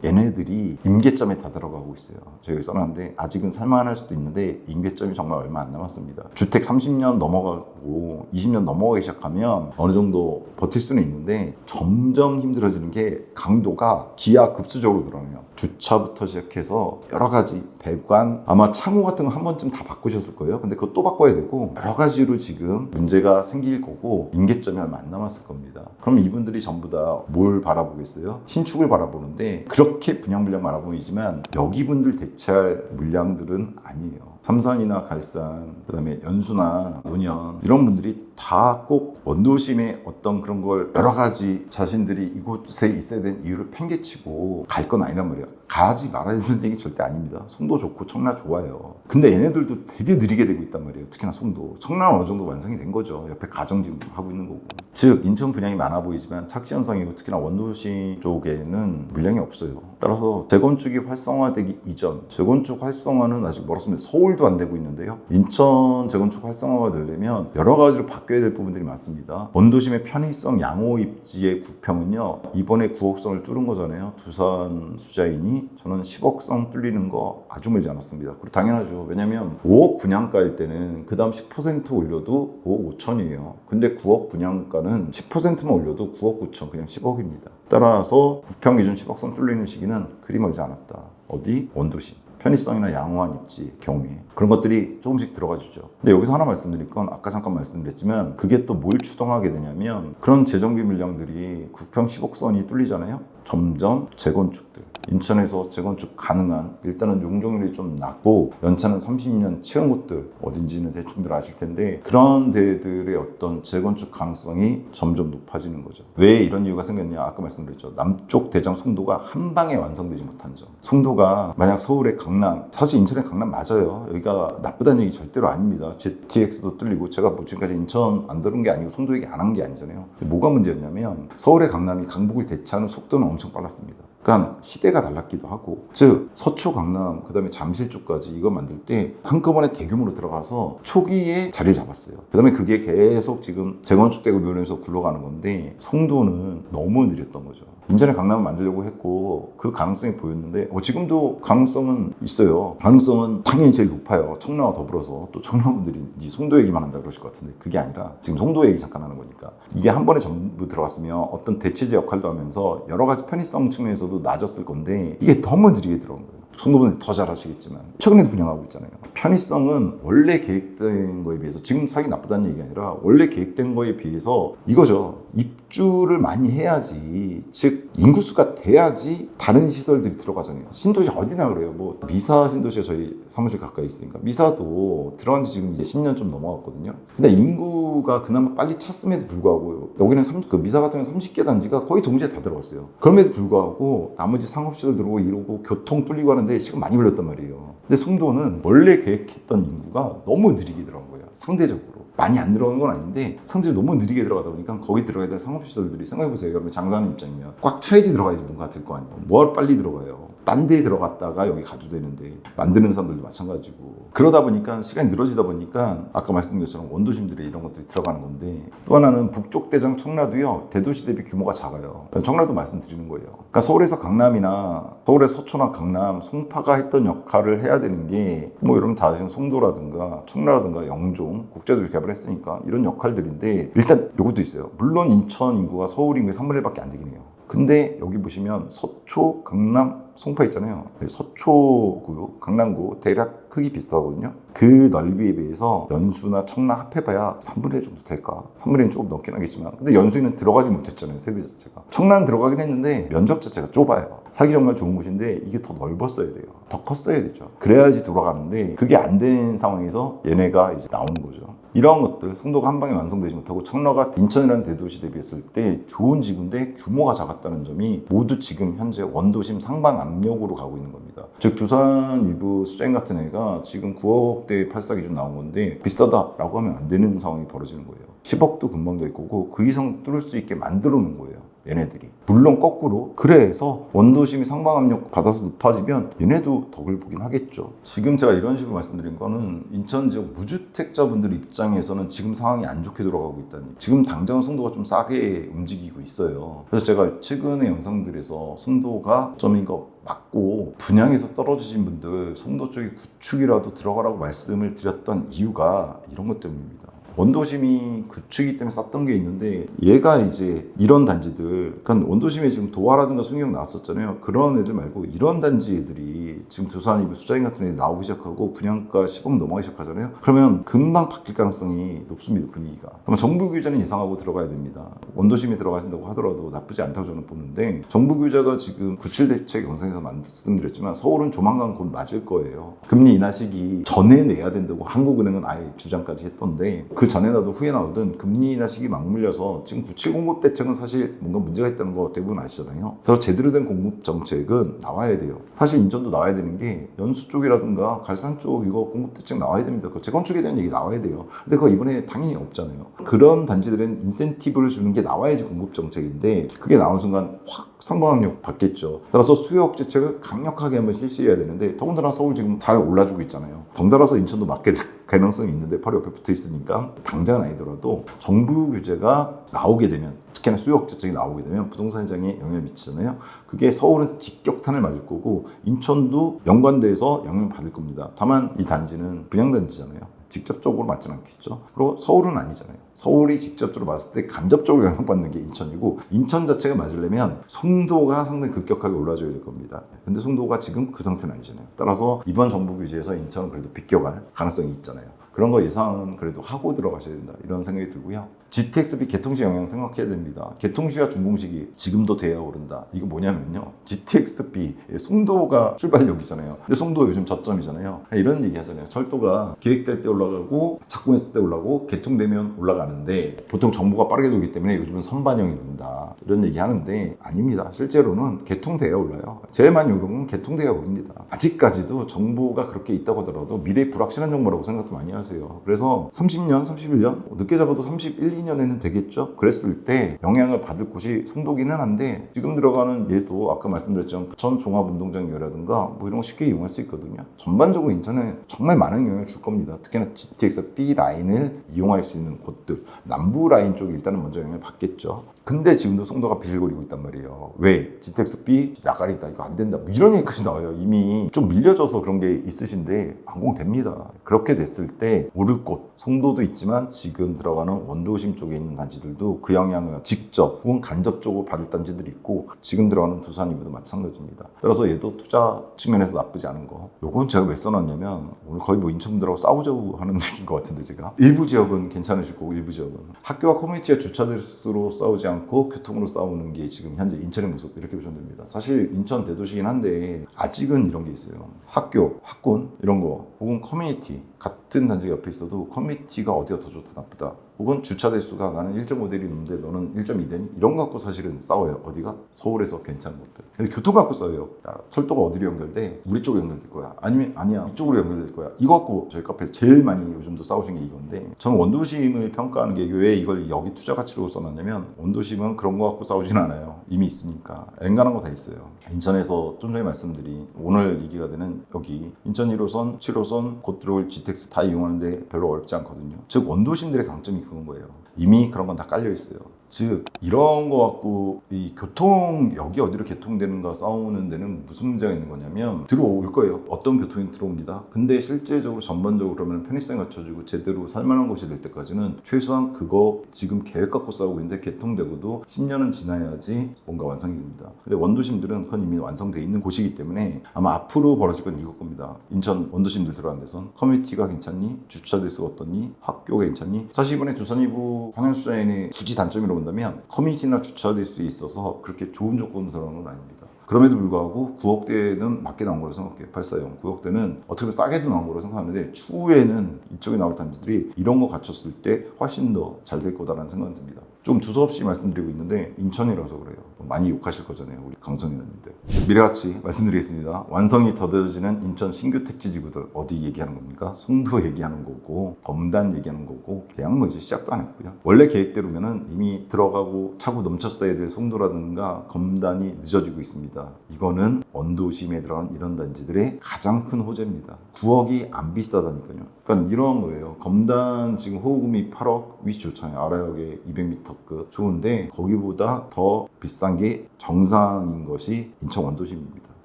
얘네들이 임계점에 다 들어가고 있어요. 저희가 써놨는데 아직은 살만할 수도 있는데 임계점이 정말 얼마 안 남았습니다. 주택 30년 넘어가고 20년 넘어가기 시작하면 어느 정도 버틸 수는 있는데 점점 힘들어지는 게 강도가 기하급수적으로 늘어나요. 주차부터 시작해서 여러 가지 배관, 아마 창호 같은 거 한 번쯤 다 바꾸셨을 거예요. 근데 그거 또 바꿔야 되고 여러 가지로 지금 문제가 생길 거고 임계점이 얼마 안 남았을 겁니다. 그럼 이분들이 전부 다 뭘 바라보겠어요? 신축을 바라보는데 그렇게 분양 물량 많아 보이지만 여기 분들 대체할 물량들은 아니에요. 삼산이나 갈산, 그 다음에 연수나 노년, 이런 분들이 다 꼭 원도심의 어떤 그런 걸 여러 가지 자신들이 이곳에 있어야 되는 이유를 팽개치고 갈 건 아니란 말이에요. 가지 말아야 되는 얘기 절대 아닙니다. 송도 좋고 청라 좋아요. 근데 얘네들도 되게 느리게 되고 있단 말이에요. 특히나 송도. 청라는 어느 정도 완성이 된 거죠. 옆에 가정지금 하고 있는 거고. 즉 인천 분양이 많아 보이지만 착시 현상이고, 특히나 원도시 쪽에는 물량이 없어요. 따라서 재건축이 활성화되기 이전, 재건축 활성화는 아직 멀었습니다. 서울도 안 되고 있는데요. 인천 재건축 활성화가 되려면 여러 가지로 바뀌어야 될 부분들이 많습니다. 원도심의 편의성 양호 입지의 구평은요, 이번에 9억선을 뚫은 거잖아요. 두산 수자인이. 저는 10억선 뚫리는 거 아주 멀지 않았습니다. 그리고 당연하죠. 왜냐면 5억 분양가일 때는 그 다음 10% 올려도 5억 5천이에요. 근데 9억 분양가는 10%만 올려도 9억 9천, 그냥 10억입니다. 따라서 부평 기준 10억선 뚫리는 시기는 그리 멀지 않았다. 어디? 원도심. 편의성이나 양호한 입지 경우에 그런 것들이 조금씩 들어가 주죠. 근데 여기서 하나 말씀드릴 건, 아까 잠깐 말씀드렸지만 그게 또 뭘 추동하게 되냐면, 그런 재정비 물량들이 국평 10억선이 뚫리잖아요. 점점 재건축들, 인천에서 재건축 가능한, 일단은 용적률이 좀 낮고 연차는 30년 채운 곳들 어딘지는 대충들 아실 텐데, 그런 데들의 어떤 재건축 가능성이 점점 높아지는 거죠. 왜 이런 이유가 생겼냐, 아까 말씀드렸죠. 남쪽 대장 송도가 한 방에 완성되지 못한 점. 송도가 만약 서울의 강남, 사실 인천의 강남 맞아요. 여기가 나쁘다는 얘기 절대로 아닙니다. GTX도 뚫리고, 제가 뭐 지금까지 인천 안 들은 게 아니고 송도 얘기 안 한 게 아니잖아요. 뭐가 문제였냐면 서울의 강남이 강북을 대체하는 속도는 엄청 빨랐습니다. 그러니까 시대가 달랐기도 하고, 즉 서초, 강남, 그 다음에 잠실 쪽까지 이거 만들 때 한꺼번에 대규모로 들어가서 초기에 자리를 잡았어요. 그 다음에 그게 계속 지금 재건축되고 이러면서 굴러가는 건데, 송도는 너무 느렸던 거죠. 인천에 강남을 만들려고 했고 그 가능성이 보였는데, 지금도 가능성은 있어요. 가능성은 당연히 제일 높아요. 청라와 더불어서. 또 청라분들이 이제 송도 얘기만 한다 그러실 것 같은데, 그게 아니라 지금 송도 얘기 잠깐 하는 거니까, 이게 한 번에 전부 들어갔으면 어떤 대체제 역할도 하면서 여러 가지 편의성 측면에서도 낮았을 건데, 이게 너무 느리게 들어온 거예요. 송도분들이 더 잘 아시겠지만 최근에도 분양하고 있잖아요. 편의성은 원래 계획된 거에 비해서, 지금 사기 나쁘다는 얘기가 아니라 원래 계획된 거에 비해서 이거죠. 입주를 많이 해야지, 즉 인구수가 돼야지 다른 시설들이 들어가잖아요. 신도시 어디나 그래요. 뭐 미사 신도시가 저희 사무실 가까이 있으니까, 미사도 들어간 지 지금 이제 10년 좀 넘어갔거든요. 근데 인구가 그나마 빨리 찼음에도 불구하고 여기는 그 미사 같은 경우는 30개 단지가 거의 동시에 다 들어갔어요. 그럼에도 불구하고 나머지 상업시설 들어오고 이러고 교통 뚫리고 하는데 시간 많이 걸렸단 말이에요. 근데 송도는 원래 계획했던 인구가 너무 느리게 들어간 거예요. 상대적으로. 많이 안 들어가는 건 아닌데 상대적으로 너무 느리게 들어가다 보니까 거기 들어가야 될 상업시설들이, 생각해보세요. 그러면 장사하는 입장이면 꽉 차야지 들어가야지 뭔가 될 거 아니에요. 뭐하러 빨리 들어가요. 딴 데에 들어갔다가 여기 가도 되는데, 만드는 사람들도 마찬가지고. 그러다 보니까 시간이 늘어지다 보니까 아까 말씀드린 것처럼 원도심들에 이런 것들이 들어가는 건데, 또 하나는 북쪽 대장 청라도요, 대도시 대비 규모가 작아요. 청라도 말씀드리는 거예요. 그러니까 서울에서 강남이나 서울의 서초나 강남, 송파가 했던 역할을 해야 되는 게, 뭐 여러분 다 아시는 송도라든가 청라라든가 영종, 국제도시 개발을 했으니까 이런 역할들인데, 일단 이것도 있어요. 물론 인천 인구가 서울 인구의 3분의 1밖에 안 되긴 해요. 근데 여기 보시면 서초, 강남, 송파 있잖아요. 서초구, 강남구 대략 크기 비슷하거든요. 그 넓이에 비해서 연수나 청라 합해봐야 3분의 1 정도 될까? 3분의 1은 조금 넘긴 하겠지만, 근데 연수는 들어가지 못했잖아요. 세대 자체가. 청라는 들어가긴 했는데 면적 자체가 좁아요. 사기 정말 좋은 곳인데 이게 더 넓었어야 돼요. 더 컸어야 되죠. 그래야지 돌아가는데 그게 안 된 상황에서 얘네가 이제 나오는 거죠. 이런 것들, 송도가 한 방에 완성되지 못하고 청라가 인천이라는 대도시 대비했을 때 좋은 지구인데 규모가 작았다는 점이 모두 지금 현재 원도심 상방 압력으로 가고 있는 겁니다. 즉 두산 위브 수자인 같은 애가 지금 9억대 8사 기준 나온 건데 비싸다라고 하면 안 되는 상황이 벌어지는 거예요. 10억도 금방 될 거고 그 이상 뚫을 수 있게 만들어 놓은 거예요. 얘네들이. 물론 거꾸로, 그래서 원도심이 상방압력 받아서 높아지면 얘네도 덕을 보긴 하겠죠. 지금 제가 이런 식으로 말씀드린 거는 인천 지역 무주택자분들 입장에서는 지금 상황이 안 좋게 돌아가고 있다니, 지금 당장은 송도가 좀 싸게 움직이고 있어요. 그래서 제가 최근의 영상들에서 송도가 점인 거 맞고 분양에서 떨어지신 분들 송도 쪽에 구축이라도 들어가라고 말씀을 드렸던 이유가 이런 것 때문입니다. 원도심이 구축이기 때문에 쌌던 게 있는데, 얘가 이제 이런 단지들, 그러니까 원도심에 지금 도화라든가 순경 나왔었잖아요. 그런 애들 말고 이런 단지 애들이 지금 두산 이브 수자인 같은 애들이 나오기 시작하고 분양가 10억 넘어가기 시작하잖아요. 그러면 금방 바뀔 가능성이 높습니다. 분위기가. 그러면 정부 규제는 예상하고 들어가야 됩니다. 원도심에 들어가신다고 하더라도 나쁘지 않다고 저는 보는데, 정부 규제가 지금 97 대책 영상에서 말씀드렸지만 서울은 조만간 곧 맞을 거예요. 금리 인하 시기 전에 내야 된다고 한국은행은 아예 주장까지 했던데, 그 전에 나도 후에 나오든 금리 인하 시기 맞물려서 지금 97 공급 대책은 사실 뭔가 문제가 있다는 거 대부분 아시잖아요. 그래서 제대로 된 공급 정책은 나와야 돼요. 사실 인천도 나와야 되는 게 연수 쪽이라든가 갈산 쪽 이거 공급 대책 나와야 됩니다. 그 재건축에 대한 얘기 나와야 돼요. 근데 그거 이번에 당연히 없잖아요. 그런 단지들은 인센티브를 주는 게 나와야지 공급 정책인데, 그게 나온 순간 확 상방압력 받겠죠. 따라서 수요 억제책을 강력하게 한번 실시해야 되는데, 더군다나 서울 지금 잘 올라주고 있잖아요. 덩달아서 인천도 맞게 될 가능성이 있는데 바로 옆에 붙어 있으니까 당장은 아니더라도 정부 규제가 나오게 되면, 특히나 수요 억제책이 나오게 되면 부동산 시장에 영향을 미치잖아요. 그게 서울은 직격탄을 맞을 거고 인천도 연관돼서 영향을 받을 겁니다. 다만 이 단지는 분양단지잖아요. 직접적으로 맞지는 않겠죠. 그리고 서울은 아니잖아요. 서울이 직접적으로 맞을 때 간접적으로 영향받는 게 인천이고, 인천 자체가 맞으려면 송도가 상당히 급격하게 올라줘야 될 겁니다. 근데 송도가 지금 그 상태는 아니잖아요. 따라서 이번 정부 규제에서 인천은 그래도 비껴갈 가능성이 있잖아요. 그런 거 예상은 그래도 하고 들어가셔야 된다 이런 생각이 들고요. GTX-B 개통시 영향 생각해야 됩니다. 개통시와 준공식이 지금도 돼야 오른다. 이거 뭐냐면요, GTX-B 송도가 출발역이잖아요. 근데 송도 요즘 저점이잖아요. 이런 얘기 하잖아요. 철도가 계획될 때 올라가고 착공했을 때 올라가고 개통되면 올라가는데 보통 정보가 빠르게 돌기 때문에 요즘은 선반영이 된다 이런 얘기 하는데 아닙니다. 실제로는 개통돼야 올라요. 제일 많이 오른 건 개통돼야 오릅니다. 아직까지도 정보가 그렇게 있다고 하더라도 미래에 불확실한 정보라고 생각도 많이 하세요. 그래서 30년, 31년, 늦게 잡아도 31, 2년에는 되겠죠? 그랬을 때 영향을 받을 곳이 송도기는 한데 지금 들어가는 얘도 아까 말씀드렸죠. 전 종합운동장이라든가 뭐 이런 거 쉽게 이용할 수 있거든요. 전반적으로 인천에 정말 많은 영향을 줄 겁니다. 특히나 GTX-B 라인을 이용할 수 있는 곳들, 남부 라인 쪽이 일단은 먼저 영향을 받겠죠. 근데 지금도 송도가 비실거리고 있단 말이에요. 왜? GTX-B 나가리다, 이거 안 된다, 뭐 이런 얘기까지 나와요. 이미 좀 밀려져서 그런 게 있으신데 완공됩니다. 그렇게 됐을 때 오를 곳, 송도도 있지만 지금 들어가는 원도심 쪽에 있는 단지들도 그 영향을 직접 혹은 간접적으로 받을 단지들이 있고 지금 들어가는 두산이도 마찬가지입니다. 따라서 얘도 투자 측면에서 나쁘지 않은 거. 요건 제가 왜 써놨냐면 오늘 거의 뭐 인천분들하고 싸우자고 하는 얘기인 것 같은데, 제가 일부 지역은 괜찮으실 거고 일부 지역은 학교와 커뮤니티와 주차대수로 싸우지 않고 교통으로 싸우는 게 지금 현재 인천의 모습, 이렇게 보시면 됩니다. 사실 인천 대도시긴 한데 아직은 이런 게 있어요. 학교, 학군 이런 거 혹은 커뮤니티, 같은 단지가 옆에 있어도 커뮤니티가 어디가 더 좋다 나쁘다, 혹은 주차 대수가 나는 1.5대리 넘는데 너는 1.2대니 이런 거 갖고 사실은 싸워요. 어디가? 서울에서 괜찮은 것들. 근데 교통 갖고 싸워요. 야, 철도가 어디로 연결돼? 우리 쪽으로 연결될 거야. 아니면 아니야, 이쪽으로 연결될 거야. 이거 갖고 저희 카페 제일 많이 요즘도 싸우신 게 이건데, 저는 원도심을 평가하는 게 왜 이걸 여기 투자 가치로 써놨냐면, 원도심은 그런 거 갖고 싸우진 않아요. 이미 있으니까. 엔간한 거 다 있어요. 인천에서 좀 전에 말씀드린 오늘 얘기가 되는 여기 인천 1호선, 7호선 곧 들어올 GTX 다 이용하는데 별로 어렵지 않거든요. 즉 원도심들의 강점이 그건 거예요. 이미 그런 건 다 깔려 있어요. 즉 이런 거 갖고 이 교통역이 어디로 개통되는가 싸우는 데는 무슨 문제가 있는 거냐면, 들어올 거예요. 어떤 교통이 들어옵니다. 근데 실제적으로 전반적으로 그러면 편의성이 갖춰지고 제대로 살만한 곳이 될 때까지는 최소한 그거 지금 계획 갖고 싸우고 있는데 개통되고도 10년은 지나야지 뭔가 완성이 됩니다. 근데 원도심들은 그건 이미 완성되어 있는 곳이기 때문에 아마 앞으로 벌어질 건 이걸 겁니다. 인천 원도심들 들어간 데선 커뮤니티가 괜찮니? 주차 대수가 어떻니? 학교가 괜찮니? 사실 이번에 두산이부 상향수자인의 굳이 단점이라고 본다면 커뮤니티나 주차 대수에 있어서 그렇게 좋은 조건으로 들어가는 건 아닙니다. 그럼에도 불구하고 9억대는 맞게 나온 거라고 생각해요. 840 9억대는 어떻게 보면 싸게도 나온 거라고 생각하는데, 추후에는 이쪽에 나올 단지들이 이런 거 갖췄을 때 훨씬 더 잘 될 거다라는 생각이 듭니다. 좀 두서없이 말씀드리고 있는데 인천이라서 그래요. 많이 욕하실 거잖아요, 우리 강성현님들. 미래가치 말씀드리겠습니다. 완성이 더뎌지는 인천 신규 택지지구들 어디 얘기하는 겁니까? 송도 얘기하는 거고 검단 얘기하는 거고, 그냥 뭐 이제 시작도 안 했고요. 원래 계획대로면은 이미 들어가고 차고 넘쳤어야 될 송도라든가 검단이 늦어지고 있습니다. 이거는 원도심에 들어간 이런 단지들의 가장 큰 호재입니다. 9억이 안 비싸다니까요. 그러니까 이런 거예요. 검단 지금 호흡금이 8억, 위치 좋잖아요. 아라역에 200m급 좋은데 거기보다 더 비싼 게 정상인 것이 인천 원도심입니다.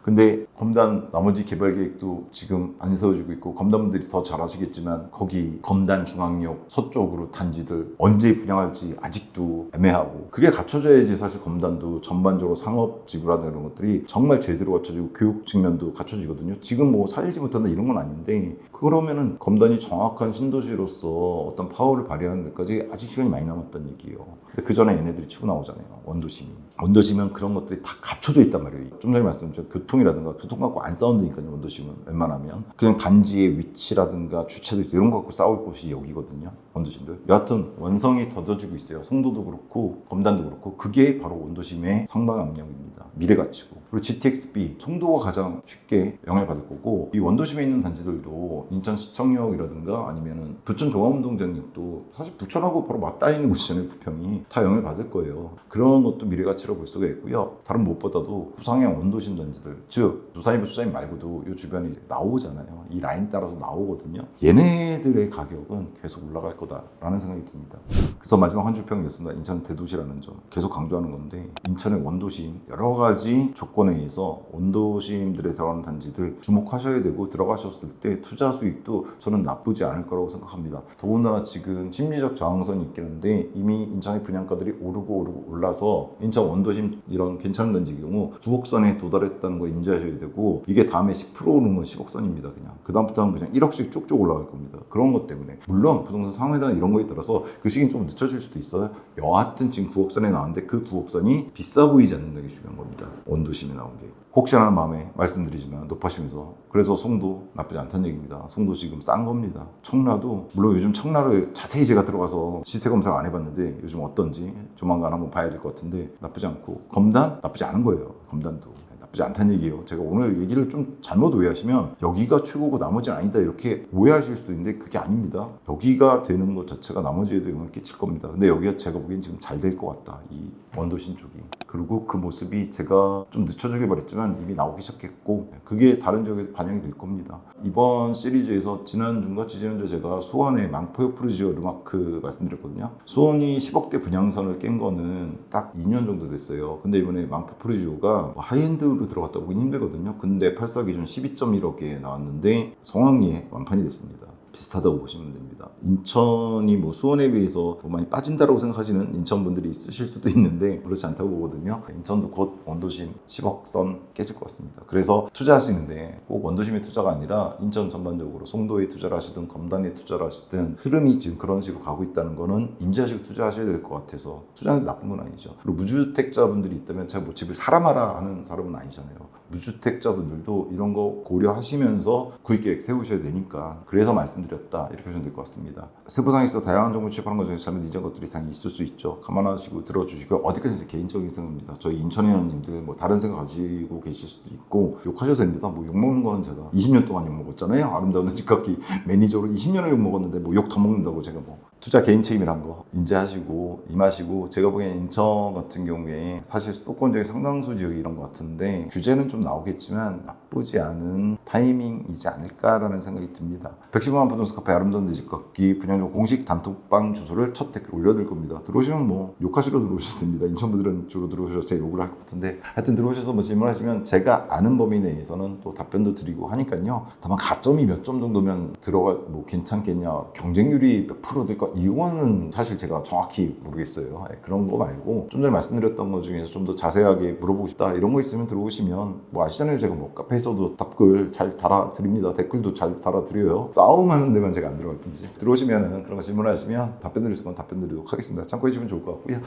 근데 검단 나머지 개발 계획도 지금 안 세워지고 있고, 검단분들이 더 잘 아시겠지만 거기 검단 중앙역 서쪽으로 단지들 언제 분양할지 아직도 애매하고, 그게 갖춰져야지 사실 검단도 전반적으로 상업지구라든가 이런 것들이 정말 제대로 갖춰지고 교육 측면도 갖춰지거든요. 지금 뭐 살지 못한다 이런 건 아닌데, 그러면은 검단이 정확한 신도시로서 어떤 파워를 발휘하는 데까지 아직 시간이 많이 남았다는 얘기예요. 근데 그 전에 얘네들이 치고 나오잖아요. 원도심이. 원도심은 그런 것들이 다 갖춰져 있단 말이에요. 좀 전에 말씀드렸죠. 교통이라든가 교통 갖고 안 싸운다니까요. 원도심은 웬만하면 그냥 단지의 위치라든가 주차도 이런 거 갖고 싸울 곳이 여기거든요. 원도심들. 여하튼 완성이 더뎌지고 있어요. 송도도 그렇고 검단도 그렇고, 그게 바로 원도심의 상방 압력입니다. 미래가치고. 그리고 GTX-B 송도가 가장 쉽게 영향을 받을 거고, 이 원도심에 있는 단지들도 인천시청역이라든가 아니면은 부천 종합운동장역도 사실 부천하고 바로 맞닿아 있는 곳이잖아요. 부평이 다 영향을 받을 거예요. 그런 것도 미래가치로 볼 수가 있고요. 다른 무엇보다도 구상형 원도심 단지들, 즉 두산이부 수자인 말고도 이 주변에 나오잖아요. 이 라인 따라서 나오거든요. 얘네들의 가격은 계속 올라갈 거다라는 생각이 듭니다. 그래서 마지막 한 줄 평이었습니다. 인천 대도시라는 점 계속 강조하는 건데, 인천의 원도심 여러 가지 조건에 의해서 원도심들에 들어가는 단지들 주목하셔야 되고, 들어가셨을 때 투자 수익도 저는 나쁘지 않을 거라고 생각합니다. 더군다나 지금 심리적 저항선이 있긴 한데 이미 인천의 분양가들이 오르고 올라서 인천 원도심 이런 괜찮은 단지 경우 9억 선에 도달했다는 거 인지하셔야 되고, 이게 다음에 10% 오르면 10억 선입니다. 그냥 그 다음부터는 그냥 1억씩 쭉쭉 올라갈 겁니다. 그런 것 때문에 물론 부동산 상회나 이런 거에 따라서 그 시기는 좀 늦춰질 수도 있어요. 여하튼 지금 9억 선에 나왔는데 그 9억 선이 비싸 보이지 않는다는 게 중요한 겁니다. 원도심에 나온 게. 혹시나 마음에 말씀드리지만 높아시면서, 그래서 송도 나쁘지 않다는 얘기입니다. 송도 지금 싼 겁니다. 청라도 물론 요즘 청라를 자세히 제가 들어가서 시세 검사를 안 해봤는데 요즘 어떤지 조만간 한번 봐야 될 것 같은데 나쁘지 않고, 검단 나쁘지 않은 거예요. 검단도 나쁘지 않다는 얘기예요. 제가 오늘 얘기를 좀 잘못 오해하시면 여기가 최고고 나머지는 아니다 이렇게 오해하실 수도 있는데 그게 아닙니다. 여기가 되는 것 자체가 나머지에도 영향을 끼칠 겁니다. 근데 여기가 제가 보기엔 지금 잘 될 것 같다, 이 원도심 쪽이. 그리고 그 모습이 제가 좀 늦춰주길 바랬지만 이미 나오기 시작했고, 그게 다른 지역에도 반영이 될 겁니다. 이번 시리즈에서 지난주인가 지지난주에 제가 수원의 망포 프루지오 르마크 말씀드렸거든요. 수원이 10억대 분양선을 깬 거는 딱 2년 정도 됐어요. 근데 이번에 망포 프루지오가 하이엔드로 들어갔다 보긴 힘들거든요. 근데 84 기준 12.1억에 나왔는데 성황리에 완판이 됐습니다. 비슷하다고 보시면 됩니다. 인천이 뭐 수원에 비해서 뭐 많이 빠진다고 생각하시는 인천 분들이 있으실 수도 있는데 그렇지 않다고 보거든요. 인천도 곧 원도심 10억 선 깨질 것 같습니다. 그래서 투자하시는데 꼭 원도심의 투자가 아니라 인천 전반적으로 송도에 투자를 하시든 검단에 투자를 하시든 흐름이 지금 그런 식으로 가고 있다는 거는 인지하시고 투자하셔야 될 것 같아서, 투자는 나쁜 건 아니죠. 그리고 무주택자분들이 있다면 제가 뭐 집을 사람하라 하는 사람은 아니잖아요. 무주택자분들도 이런 거 고려하시면서 구입계획 세우셔야 되니까, 그래서 말씀드렸다 이렇게 하시면 될 것 같습니다. 세부상에서 다양한 정보 취급하는 것 중에서 잘못 잊은 것들이 당연히 있을 수 있죠. 감안하시고 들어주시고, 어디까지 이제 개인적인 생각입니다. 저희 인천회원님들 뭐 다른 생각 가지고 계실 수도 있고 욕하셔도 됩니다. 뭐 욕먹는 건 제가 20년 동안 욕먹었잖아요. 아름다운 집값기 매니저로 20년을 욕먹었는데 뭐 욕 더 먹는다고 제가 뭐. 투자 개인 책임이란 거 인지하시고 임하시고, 제가 보기엔 인천 같은 경우에 사실 수도권 중에 상당수 지역이 이런 것 같은데 규제는 좀 나오겠지만 나쁘지 않은 타이밍이지 않을까라는 생각이 듭니다. 115만 부동산 카페 아름다운 내 집 걷기 분양료 공식 단톡방 주소를 첫 댓글 올려드릴 겁니다. 들어오시면 뭐 욕하시러 들어오셔도 됩니다. 인천 분들은 주로 들어오셔서 제가 욕을 할 것 같은데, 하여튼 들어오셔서 뭐 질문하시면 제가 아는 범위 내에서는 또 답변도 드리고 하니까요. 다만 가점이 몇 점 정도면 들어가 뭐 괜찮겠냐, 경쟁률이 몇 프로 될까, 이거는 사실 제가 정확히 모르겠어요. 그런 거 말고 좀 전에 말씀드렸던 것 중에서 좀 더 자세하게 물어보고 싶다 이런 거 있으면 들어오시면, 뭐 아시잖아요. 제가 뭐 카페에서도 답글 잘 달아드립니다. 댓글도 잘 달아드려요. 싸움하는 데만 제가 안 들어갈 뿐이지. 들어오시면은 그런 거 질문하시면 답변 드릴 수 있으면 답변 드리도록 하겠습니다. 참고해 주시면 좋을 것 같고요.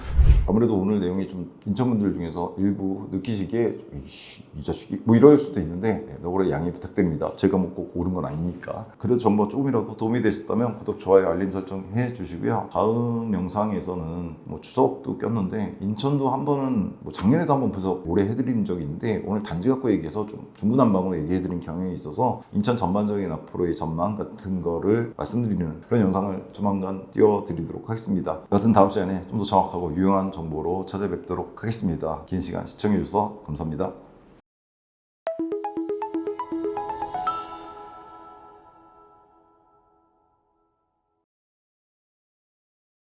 아무래도 오늘 내용이 좀 인천분들 중에서 일부 느끼시기에 이 자식이 뭐 이럴 수도 있는데 너그러 양해 부탁드립니다. 제가 뭐 꼭 옳은 건 아니니까. 그래도 정보가 조금이라도 도움이 되셨다면 구독, 좋아요, 알림 설정 해주시고요. 다음 영상에서는 뭐 추석도 꼈는데 인천도 한 번은 뭐 작년에도 한번 분석 오래 해드린 적이 있는데, 오늘 단지 갖고 얘기해서 좀 중구난방으로 얘기해드린 경향이 있어서 인천 전반적인 앞으로의 전망 같은 거를 말씀드리는 그런 영상을 조만간 띄워드리도록 하겠습니다. 여튼 다음 시간에 좀 더 정확하고 유용한 정보로 찾아뵙도록 하겠습니다. 긴 시간 시청해주셔서 감사합니다.